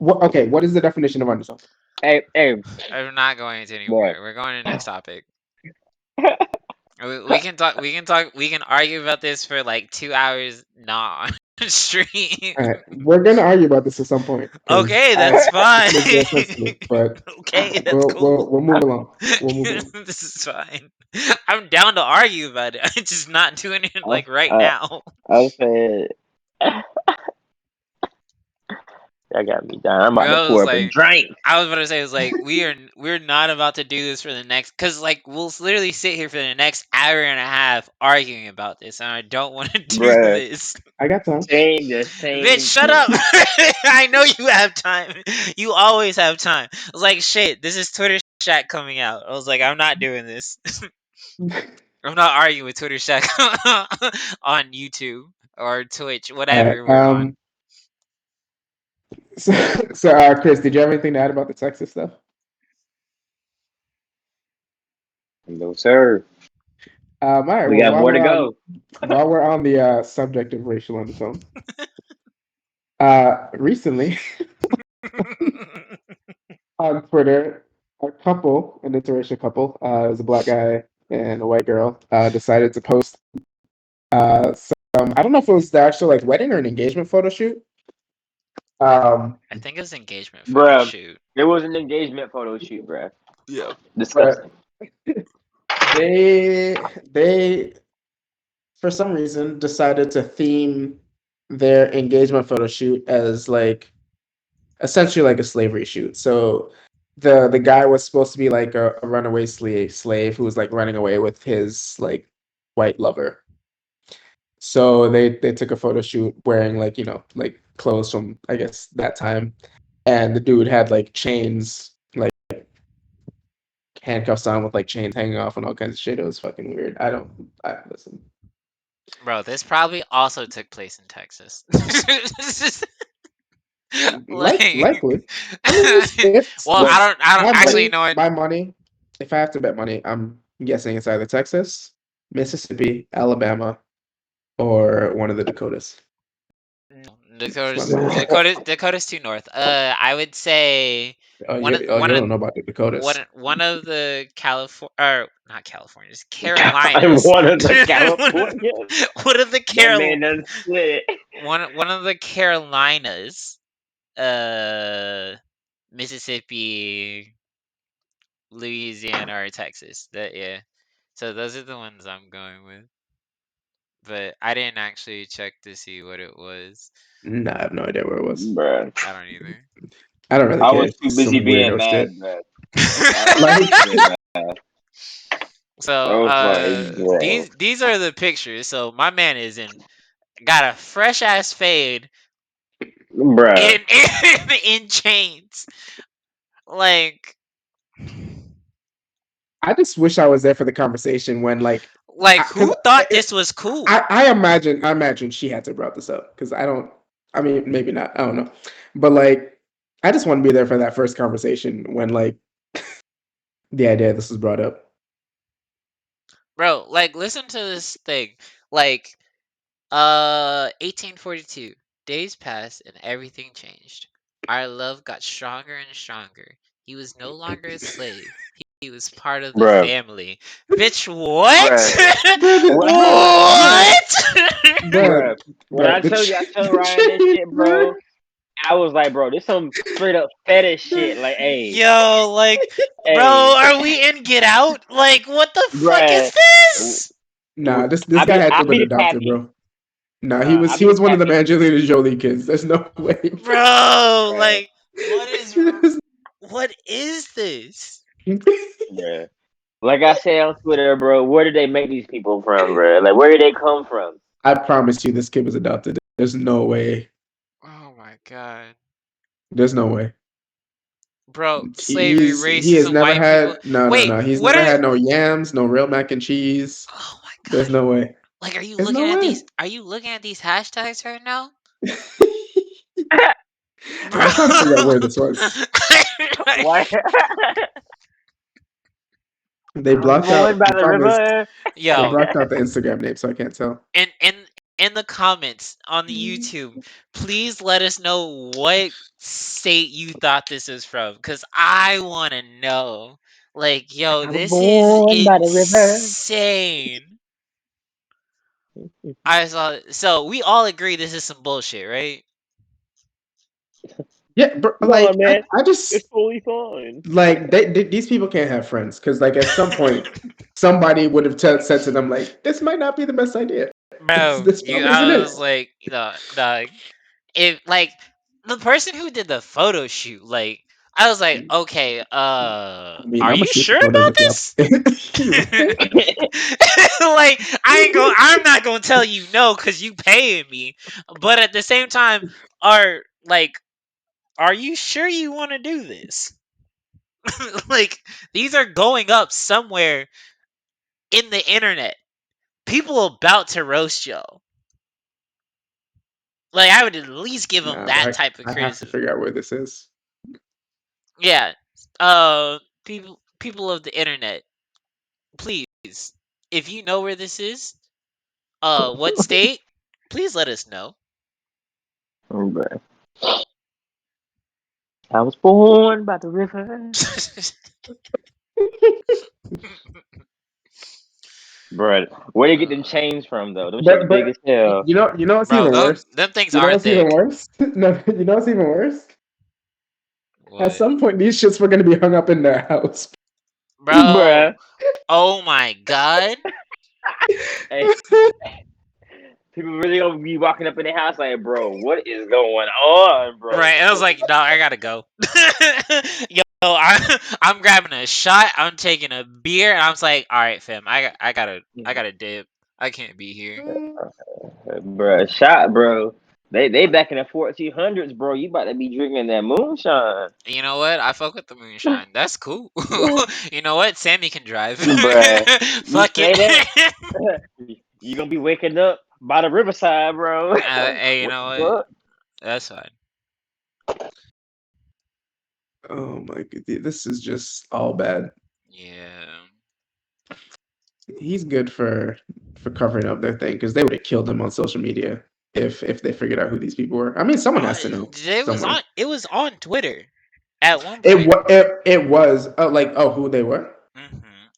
Okay, what is the definition of undertone? Hey, I'm not going into boy. anywhere. We're going to the next topic. We can talk. We can talk. We can argue about this for like 2 hours. Nah, stream. All right, we're gonna argue about this at some point because Okay, I that's fine. this makes no sense to me. But Okay, that's we'll cool. we'll we'll move along. We'll move along. This is fine. I'm down to argue about it. I'm just not doing it I, like right I, now. I said, that got me down. I'm about to Bro, pour it's up a like drink, I was about to say, it's like we're not about to do this for the next, because like we'll literally sit here for the next hour and a half arguing about this, and I don't want to do bruh. this. I got time. Saying the Bitch, same shut up. thing, I know you have time. You always have time. I was like, shit, this is Twitter Shack coming out. I was like, I'm not doing this. I'm not arguing with Twitter Shack on YouTube or Twitch, All right. whatever we're on. So, Chris, did you have anything to add about the Texas stuff? no sir. All right. We Well, got more to go. while we're on the subject of racial undertones, recently on Twitter, an interracial couple, it was a black guy and a white girl, decided to post some. I don't know if it was the actual like wedding or an engagement photo shoot. I think it's engagement photo Bruh, shoot. it was an engagement photo shoot, bruh. Yeah. Disgusting. They for some reason decided to theme their engagement photo shoot as like essentially like a slavery shoot. So the guy was supposed to be like a runaway slave who was like running away with his like white lover. So they took a photo shoot wearing like, like clothes from I guess that time. And the dude had like chains, like handcuffs on with like chains hanging off and all kinds of shit. It was fucking weird. I listen. Bro, this probably also took place in Texas. Like, Likely. I mean, it's well, But I don't my actually money. know it. My money. If I have to bet money, I'm guessing it's either Texas, Mississippi, Alabama, or one of the Dakotas. No, That's my money. Dakota's too north. I would say Oh, you don't know about the Dakotas. one of the California, or not Californias, I'm Carolinas. one of the one, Californians. one of the That man done split. one of the Carolinas, uh, Mississippi, Louisiana, or Texas. That yeah. So those are the ones I'm going with. But I didn't actually check to see what it was. Nah, I have no idea where it was. Bruh. I don't either. I don't really I care. was It's too just busy some being weirdo mad, shit. bro. I was Like, being mad. I So was like, bro, these are the pictures. So my man is got a fresh ass fade bruh, in chains. Like I just wish I was there for the conversation when, like, who because thought this was cool? I imagine she had to brought this up because I don't. I mean, maybe not. I don't know, but like, I just want to be there for that first conversation when like the idea of this was brought up. Bro, like listen to this thing. Like 1842. Days passed and everything changed. Our love got stronger and stronger. He was no longer a slave. He was part of the bruh, family. Bitch, what? bruh. Brother, What? What? Bruh, bruh, when I told you, I told Ryan this shit, bruh. bro. I was like, bro, this some straight up fetish shit. Like, hey, Yo, like, bro, hey, are we in Get Out? Like, what the fuck is bruh. this? Nah, this guy had to I have been be the adopted, pappy. bro. Nah, he was I he be the was one of them pappy. Angelina Jolie kids. There's no way, bro. Bro, Bruh, like, what is this? bruh. Like I said on Twitter, bro, where did they make these people from, bro? Like, where did they come from? I promise you, this kid was adopted. There's no way. Oh my god. There's no way. Bro, slavery, He has racism, never white people. had Wait, no. He's what never are had no yams, no real mac and cheese. Oh my There's god. no way. Like are you There's looking no at way. these hashtags right now? Bro. I'm trying to figure out where this was. Why? They I was blocked born out. by The the problem is river. they Yo, blocked out the Instagram name, so I can't tell. in the comments on the YouTube, please let us know what state you thought this is from, because I want to know. Like, yo, I was this is born by the river. insane. I saw. So we all agree this is some bullshit, right? Yeah, bro, No, like man, I just it's totally fine. like these people can't have friends because like at some point somebody would have said to them like this might not be the best idea. Bro, This probably isn't I it. was like, the if like the person who did the photo shoot, like, I was like, okay, I mean, are I'm gonna you shoot the sure photos about if y'all. this? Right? Like, I'm not gonna tell you no because you paying me, but at the same time, are like, are you sure you want to do this? Like, these are going up somewhere in the internet. People about to roast y'all. Like, I would at least give them Nah, that but type of I have to criticism. figure out where this is. Yeah. People of the internet, please, if you know where this is, what state, please let us know. Oh, bro. I was born by the river. Bro, where they get them chains from though? Them shit's big But as hell. you know what's Bro, even worse? them things You know are what's even thick. worse? No, you know what's even worse? At What? some point, these shits were gonna be hung up in their house. Bro, Bruh. oh my god. Hey, people really gonna be walking up in the house like, bro, what is going on, bro? Right, I was like, dog, I gotta go. Yo, I'm grabbing a shot. I'm taking a beer, and I was like, all right, fam, I gotta dip. I can't be here. Bruh, shot, bro. They back in the 1400s, bro. You about to be drinking that moonshine. You know what? I fuck with the moonshine. That's cool. You know what? Sammy can drive. Bruh, you Fuck say that? it. You gonna be waking up by the riverside, bro. Hey, you What know the what? fuck? That's fine. Oh my god, this is just all bad. Yeah. He's good for covering up their thing because they would have killed him on social media if they figured out who these people were. I mean, someone has to know somewhere. It was on Twitter at one It point. was it was like who they were. hmm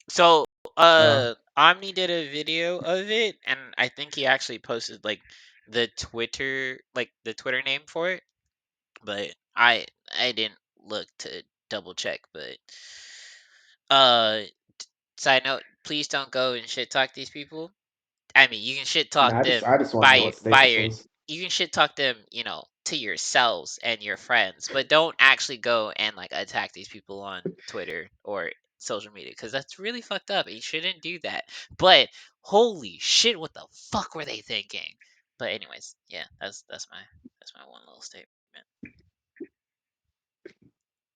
So, Uh, Omni did a video of it, and I think he actually posted like the Twitter name for it, but I didn't look to double check. But uh, side note, please don't go and shit talk these people. I mean, you can shit talk nah, them I just want to know what state this was. you can shit talk them, to yourselves and your friends, but don't actually go and like attack these people on Twitter or social media, because that's really fucked up. You shouldn't do that. But holy shit, what the fuck were they thinking? But anyways, yeah, that's my one little statement.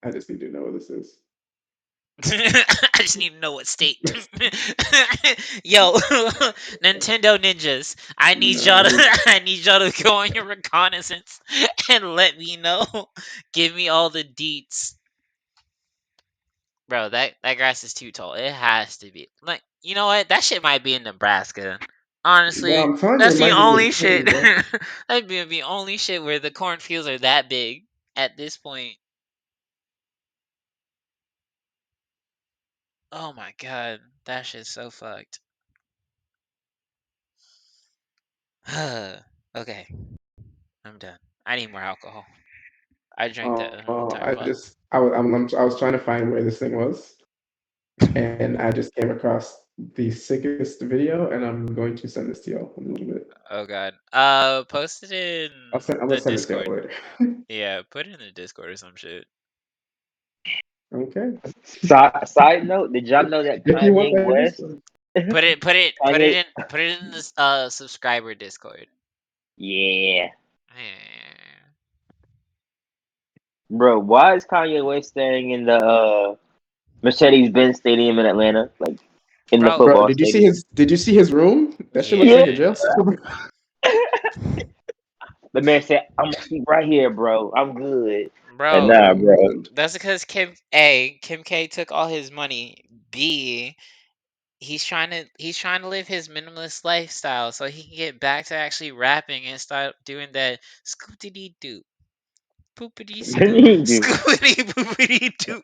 I just need to know what this is. I just need to know what state. Yo, Nintendo ninjas, I need No, y'all I to need- I need y'all to go on your reconnaissance and let me know. Give me all the deets. Bro, that grass is too tall. It has to be. Like, you know what? That shit might be in Nebraska. Bro, Honestly, I'm telling you, that's it the might be only Minnesota, shit. bro. That'd be the only shit where the cornfields are that big at this point. Oh my god, that shit's so fucked. Okay, I'm done. I need more alcohol. I drank the entire bottle. I was trying to find where this thing was, and I just came across the sickest video, and I'm going to send this to y'all in a little bit. Oh god. Post it in I'm gonna the send it to y'all Discord. later. Yeah, put it in the Discord or some shit. Okay. Side note: did y'all know that If you want Kanye that West? Discord. Put it Kanye, in the subscriber Discord. yeah, Yeah. bro. Why is Kanye West staying in the Mercedes-Benz Stadium in Atlanta, like in the Bro, Bro, football stadium? did you see his room? That shit looks yeah. like a Yeah, jail cell. the man said, "I'm gonna sleep right here, bro. I'm good." And Bro, nah, bro. that's because Kim K took all his money. B, he's trying to live his minimalist lifestyle so he can get back to actually rapping and start doing that scoopity doo poopity scoop Dude, scoopity poopity doo.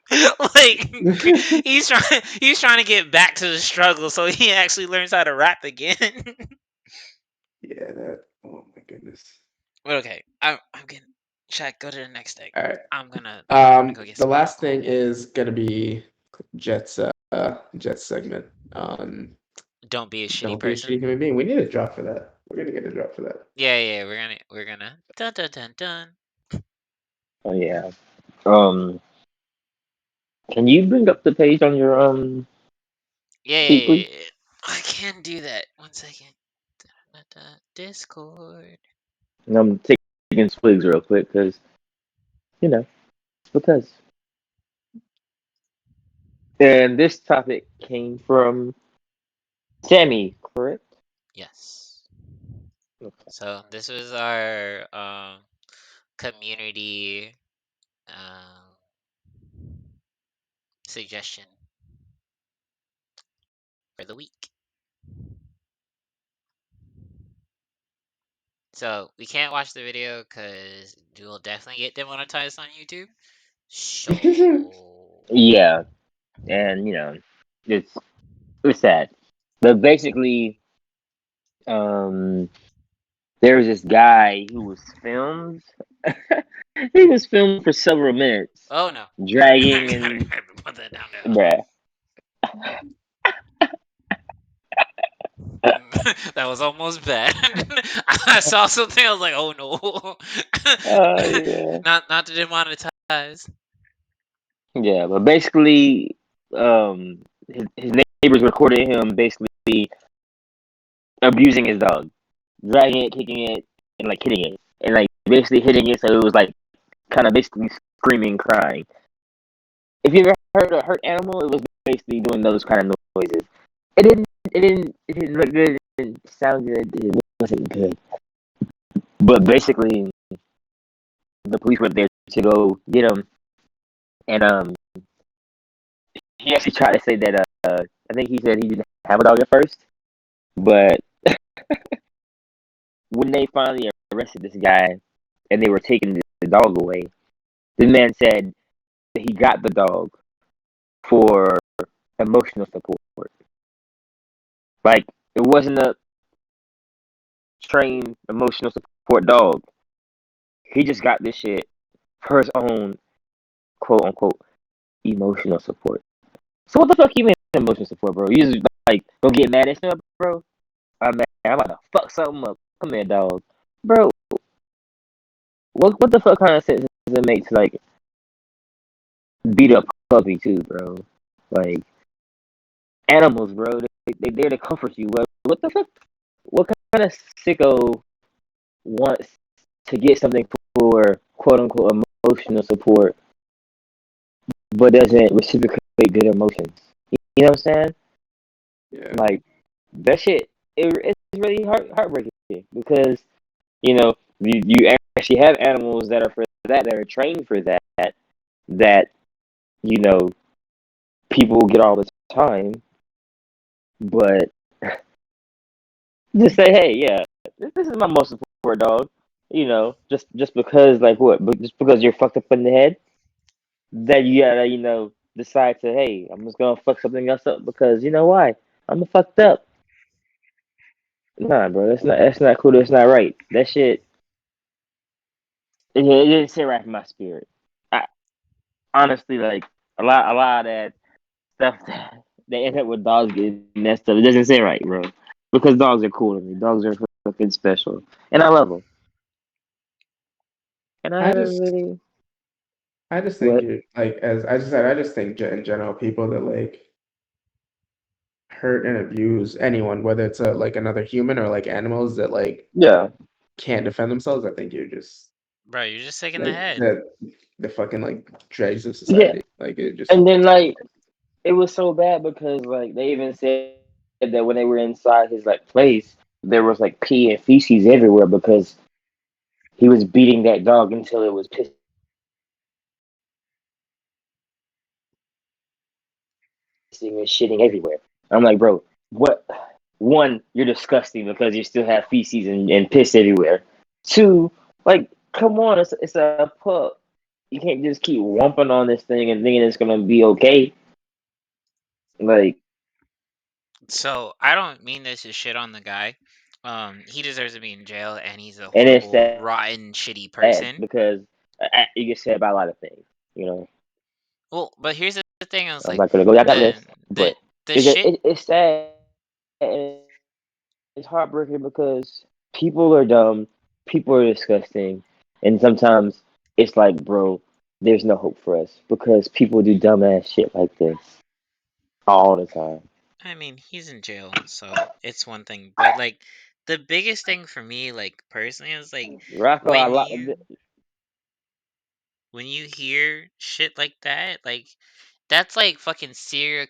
Like he's trying to get back to the struggle so he actually learns how to rap again. Yeah, that. Oh my goodness. But okay, I'm getting Shaq, go to the next thing. All right. I'm gonna go get The some more last alcohol. thing is gonna be Jet's segment on Don't be a shitty don't be a person. shitty human being. We need a drop for that. We're gonna get a drop for that. Yeah, we're gonna dun dun dun dun. oh yeah. Um, can you bring up the page on your feed, please? Yeah. I can do that. 1 second. Discord. And I'm taking swigs real quick because you know because. And this topic came from Sammy, correct? Yes. Okay. So this was our community um suggestion for the week. So we can't watch the video because we will definitely get demonetized on YouTube. So Yeah, and it's it's sad, but basically, um, there was this guy who was filmed. He was filmed for several minutes, oh no. dragging Gotta and put that down now. bruh. That was almost bad. I saw something. I was like, "Oh no!" Yeah, Not to demonetize. yeah, but basically, his neighbors recorded him basically abusing his dog, dragging it, kicking it, and like hitting it, and like basically hitting it so it was like kind of basically screaming, crying. If you ever heard a hurt animal, it was basically doing those kind of noises. It didn't look good. It didn't sound good. It wasn't good. But basically, the police went there to go get him, and he actually tried to say that I think he said he didn't have a dog at first, but when they finally arrested this guy and they were taking the dog away, the man said that he got the dog for emotional support. Like it wasn't a trained emotional support dog. He just got this shit for his own quote unquote emotional support. So what the fuck you mean emotional support, bro? You just like don't get mad at stuff, bro. I'm mad. I'm about to fuck something up. Come here, dog, bro. what the fuck kind of sense does it make to like beat up puppy too, bro? Like animals, bro. They there to comfort you. What the fuck? What kind of sicko wants to get something for quote unquote emotional support, but doesn't reciprocate good emotions? You know what I'm saying? Yeah. Like that shit. It's really heartbreaking because you know you actually have animals that are for that are trained for that you know people get all the time, but just say, hey, yeah, this is my most support dog. You know, just because like what? But just because you're fucked up in the head, that you gotta decide to hey, I'm just gonna fuck something else up because you know why? I'm fucked up. Nah, bro, that's not cool. That's not right. That shit. It didn't sit right in my spirit. I honestly like a lot of that stuff that they end up with dogs getting messed up. It doesn't sit right, bro. Because dogs are cool to me. Dogs are fucking special, and I love them. And I I haven't just really I just think what you like as I just said, I just think in general people that like hurt and abuse anyone, whether it's like another human or like animals that like yeah. can't defend themselves, I think you're just Bro, you're just sick in the like head. the fucking like dregs of Yeah, society. Like it just and then like it was so bad because like they even said that when they were inside his like place, there was like pee and feces everywhere because he was beating that dog until it was pissing and shitting everywhere. I'm like, bro, what? One, you're disgusting because you still have feces and piss everywhere. Two, like, come on, it's a pup. You can't just keep whumping on this thing and thinking it's gonna be okay. Like, So I don't mean this as shit on the guy. He deserves to be in jail, and he's a and it's horrible, sad rotten, shitty person. because you get said about a lot of things. You know, Well, but here's the thing: I was I'm like, not gonna go down that the list, the but the shit. it's sad and it's heartbreaking because people are dumb, people are disgusting, and sometimes it's like, bro, there's no hope for us because people do dumbass shit like this all the time. I mean, he's in jail, so it's one thing. But like, the biggest thing for me, like personally, is like Rocco, I when lot. you hear shit like that, like that's like fucking serial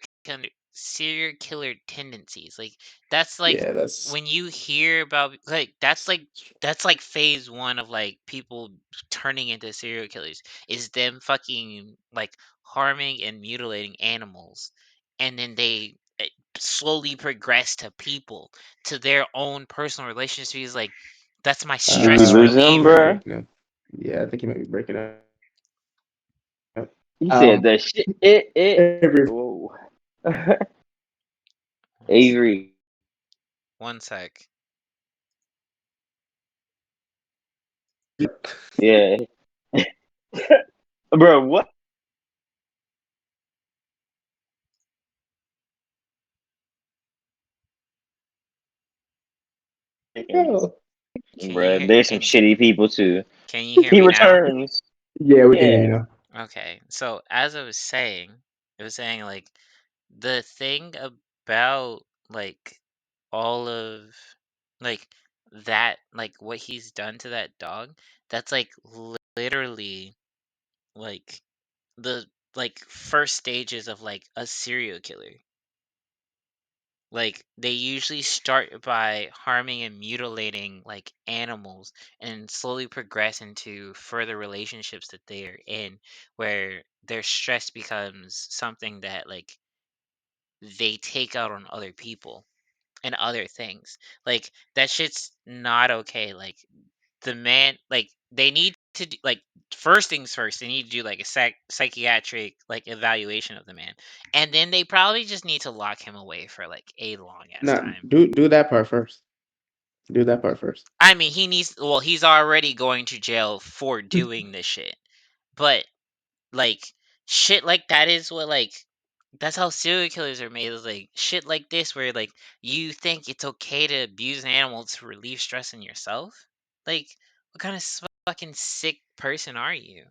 killer tendencies. Like that's like yeah, that's when you hear about like that's like phase one of like people turning into serial killers is them fucking like harming and mutilating animals, and then they slowly progress to people, to their own personal relationships. Like that's my Did we stress lose I think him, you might be reliever. bro? breaking up. Yeah, I think you might be breaking up. He said Um the shit. It. every Whoa. One sec. Avery. One sec. Yeah. Bro, what? no. Can you Bro, hear? there's some shitty people too. Can you hear He me now? returns. Yeah, we can hear Yeah. you now. Okay. So as I was saying, it was saying like the thing about like all of like that like what he's done to that dog, that's like literally like the like first stages of like a serial killer. Like they usually start by harming and mutilating like animals and slowly progress into further relationships that they are in, where their stress becomes something that like they take out on other people and other things. Like that shit's not okay. Like the man, like they need to do, like first things first, they need to do like a psychiatric like evaluation of the man, and then they probably just need to lock him away for like a long ass No, time. do that part first. Do that part first. I mean, he needs. Well, he's already going to jail for doing this shit, but like shit like that is what like that's how serial killers are made. Is like shit like this where like you think it's okay to abuse an animal to relieve stress in yourself. Like what kind of fucking sick person are you?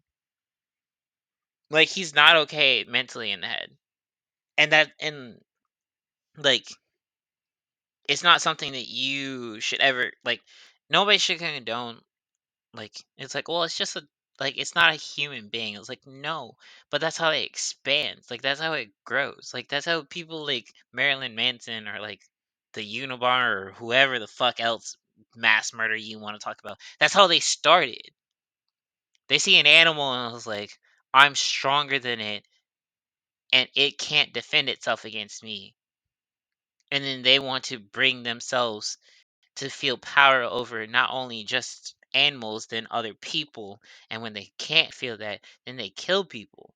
Like, he's not okay mentally in the head. And like, it's not something that you should ever, like, nobody should condone. Like, it's like, well, it's just it's not a human being. It's like, no, but that's how it expands. Like, that's how it grows. Like, that's how people like Marilyn Manson or like the Unabomber or whoever the fuck else mass murder you want to talk about. That's how they started. They see an animal and was like, I'm stronger than it, and it can't defend itself against me. And then they want to bring themselves to feel power over not only just animals, then other people. And when they can't feel that, then they kill people.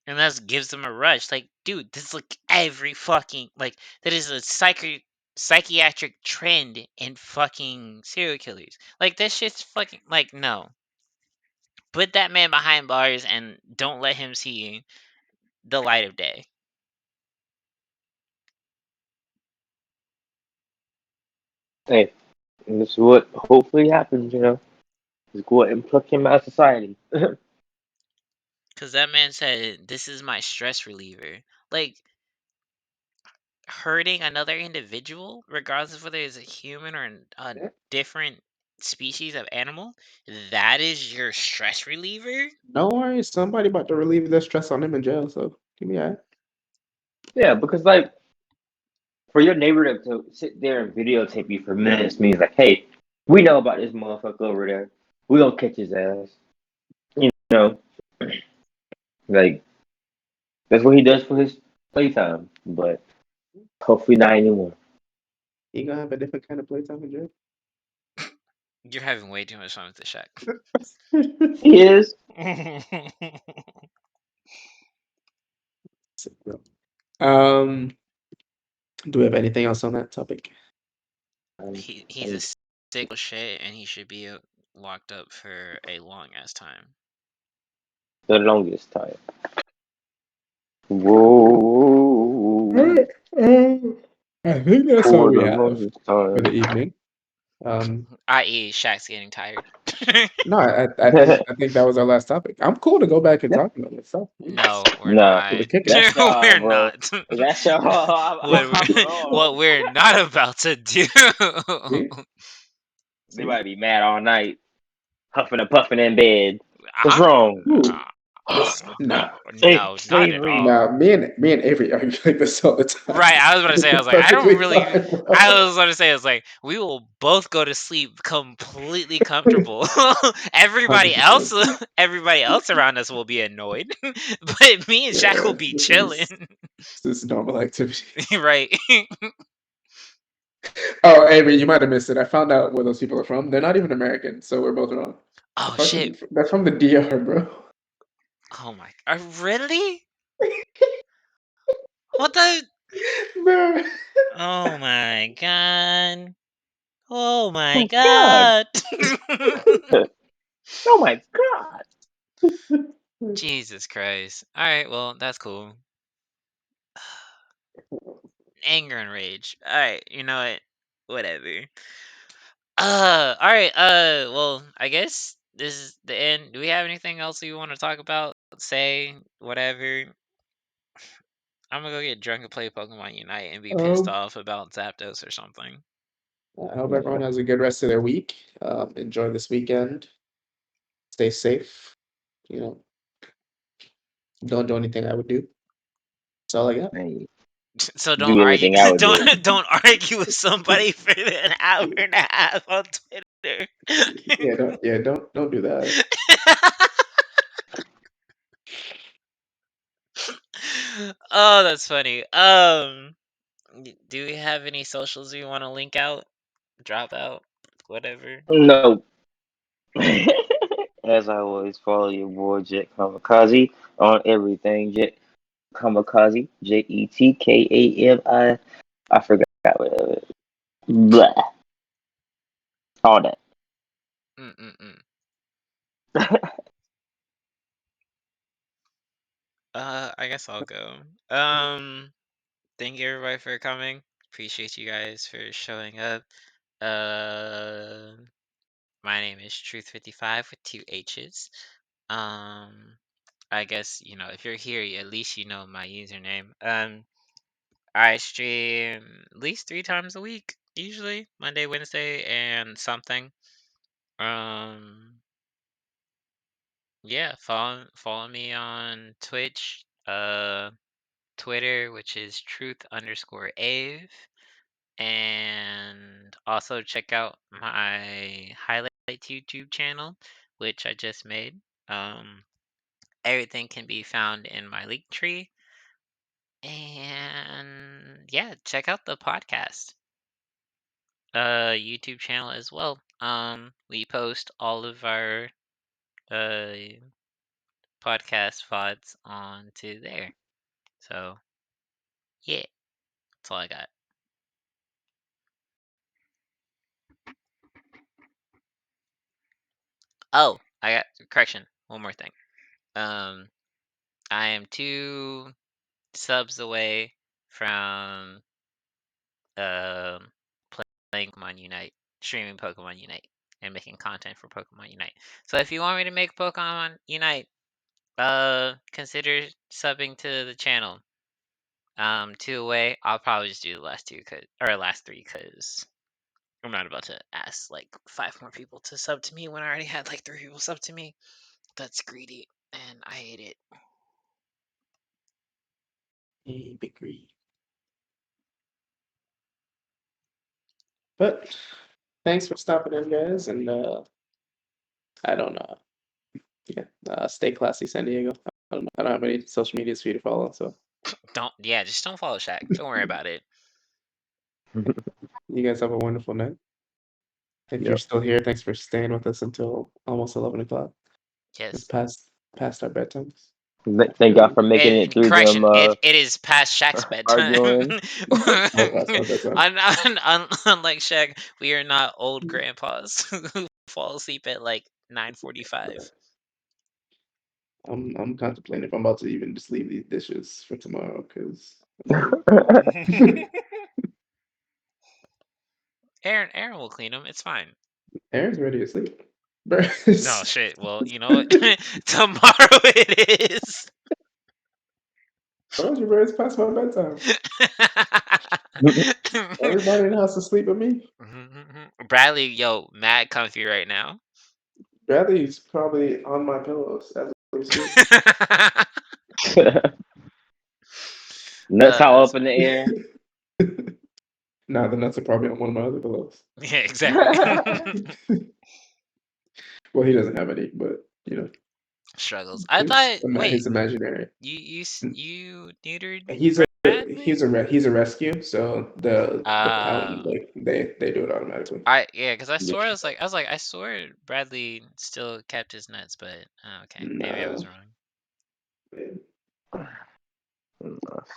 And that gives them a rush. Like, dude, this is like every fucking, like, that is a psychiatric trend in fucking serial killers. Like, this shit's fucking, like, no. Put that man behind bars and don't let him see the light of day. Hey, and this is what hopefully happens, Just go ahead and pluck him out of society. Because that man said, this is my stress reliever. Like, hurting another individual, regardless of whether it's a human or a Yeah. different species of animal, that is your stress reliever? No worries, somebody about to relieve their stress on him in jail, so give me that. Yeah, because like for your neighbor to sit there and videotape you for minutes means like, hey, we know about this motherfucker over there. We gonna catch his ass. You know, like that's what he does for his playtime. But hopefully not anymore. You gonna have a different kind of playtime in jail? You're having way too much fun with the shack. He is. um, do we have anything else on that topic? He's a sick shit, and he should be locked up for a long ass time. The longest time. Whoa. I think that's all For we the have longest for the time. evening. I.e., Shaq's getting tired. No, I think that was our last topic. I'm cool to go back and talk about this stuff. No, we're Nah, It was not. kicking. that's We're bro. not. That's What we're not about to do. See? They See? might be mad all night, huffing and puffing in bed. What's Uh-huh. wrong? Ooh, no. No, not at Slavery. all. No, me and Avery argue like this all the time. Right, I was about to say, I was like, I don't Perfectly really. fine, bro. I was about to say, I was like, we will both go to sleep completely comfortable. everybody else, 100%. everybody else around us will be annoyed, but me and Shaq will Yeah, be this chilling. is normal activity. Right. Oh, Avery, you might have missed it. I found out where those people are from. They're not even American, so we're both wrong. Oh shit. They're from the DR, bro. Oh my. Really? What the? Bro. Oh my god. Oh my Oh God. god. Oh my God. Jesus Christ. All right, well, that's cool. Anger and rage. All right, you know what? Whatever. All right. Well, I guess this is the end. Do we have anything else you want to talk about? Say whatever. I'm gonna go get drunk and play Pokemon Unite and be pissed Um, off about Zapdos or something. I hope everyone has a good rest of their week. Enjoy this weekend. Stay safe. You know, don't do anything I would do. That's all I got. Hey, So don't do argue. anything I would Don't do. don't argue with somebody for an hour and a half on Twitter. Don't do that. Oh, that's funny. Do we have any socials you want to link out, drop out, whatever? No. As I always follow your boy Jet Kamikaze on everything. Jet Kamikaze. JETKAMI. I forgot what it is. Blah. All that. Mm-mm-mm. I guess I'll go. Thank you everybody for coming. Appreciate you guys for showing up. Uh, My name is Truth55 with 2 H's. I guess, if you're here, at least you know my username. I stream at least 3 times a week, usually Monday, Wednesday, and something. Yeah, follow me on Twitch, Twitter, which is truth_ave, and also check out my highlights YouTube channel, which I just made. Everything can be found in my link tree, and yeah, check out the podcast, YouTube channel as well. We post all of our uh podcast VODs onto there. So yeah, that's all I got. Oh, I got correction. One more thing. I am 2 subs away from playing Pokemon Unite, streaming Pokemon Unite, and making content for Pokemon Unite. So if you want me to make Pokemon Unite, consider subbing to the channel. 2 away. I'll probably just do the last 3, cause I'm not about to ask like 5 more people to sub to me when I already had like 3 people sub to me. That's greedy, and I hate it. Hey, big greed. But thanks for stopping in, guys, and I don't know. Yeah, stay classy, San Diego. I don't have any social medias for you to follow, so Just don't follow Shaq. Don't worry about it. you guys have a wonderful night. If you're Yep. still here, thanks for staying with us until almost 11 o'clock. It's Yes. past our bedtimes. Thank God for making it through them Correction. It is past Shaq's bedtime. arguing. Well, past my bedtime. Unlike Shaq, we are not old grandpas who fall asleep at like 9:45. I'm contemplating if I'm about to even just leave these dishes for tomorrow because Aaron will clean them. It's fine. Aaron's ready to sleep. No shit. Well, you know what? Tomorrow it is. Told you, bro, it's past my bedtime. Everybody in the house is asleep but me. Bradley, yo, mad comfy right now. Bradley's probably on my pillows as we speak. Nuts all That's up in fine. the air. Nah, the nuts are probably on one of my other pillows. Yeah, exactly. Well, he doesn't have any, but you know, Struggles. I thought. Wait, his imaginary. you neutered He's Bradley? he's a rescue, so the pound Uh, like they do it automatically. because I swore I swore Bradley still kept his nuts, but okay, maybe I was Nah, wrong.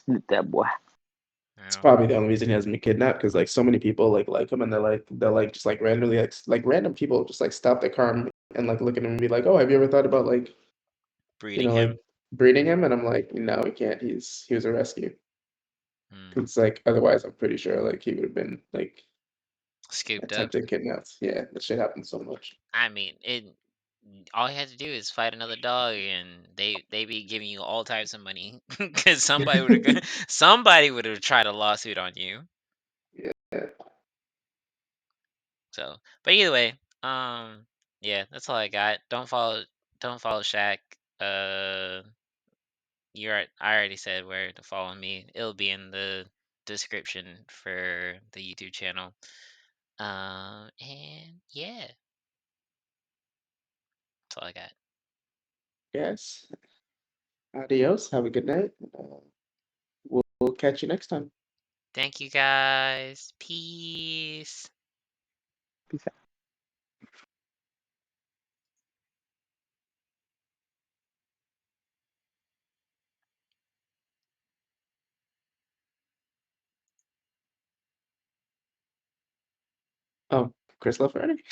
Snip that boy. it's Yeah. probably the only reason he hasn't been kidnapped because like so many people like him and they're like just like randomly like random people just like stop their car and like look at him and be like, oh, have you ever thought about like Breeding like him. breeding him? And I'm like, no, he can't. He was a rescue. Hmm. It's like otherwise, I'm pretty sure like he would have been like Scooped up. attempted kidnapped. Yeah, that shit happens so much. I mean, all he had to do is fight another dog, and they be giving you all types of money because somebody would have tried a lawsuit on you. Yeah. So, but either way, yeah, that's all I got. Don't follow Shaq. Uh, I already said where to follow me. It'll be in the description for the YouTube channel. And yeah, that's all I got. Yes. Adios. Have a good night. We'll catch you next time. Thank you guys. Peace. Peace out. Oh, Chris left already?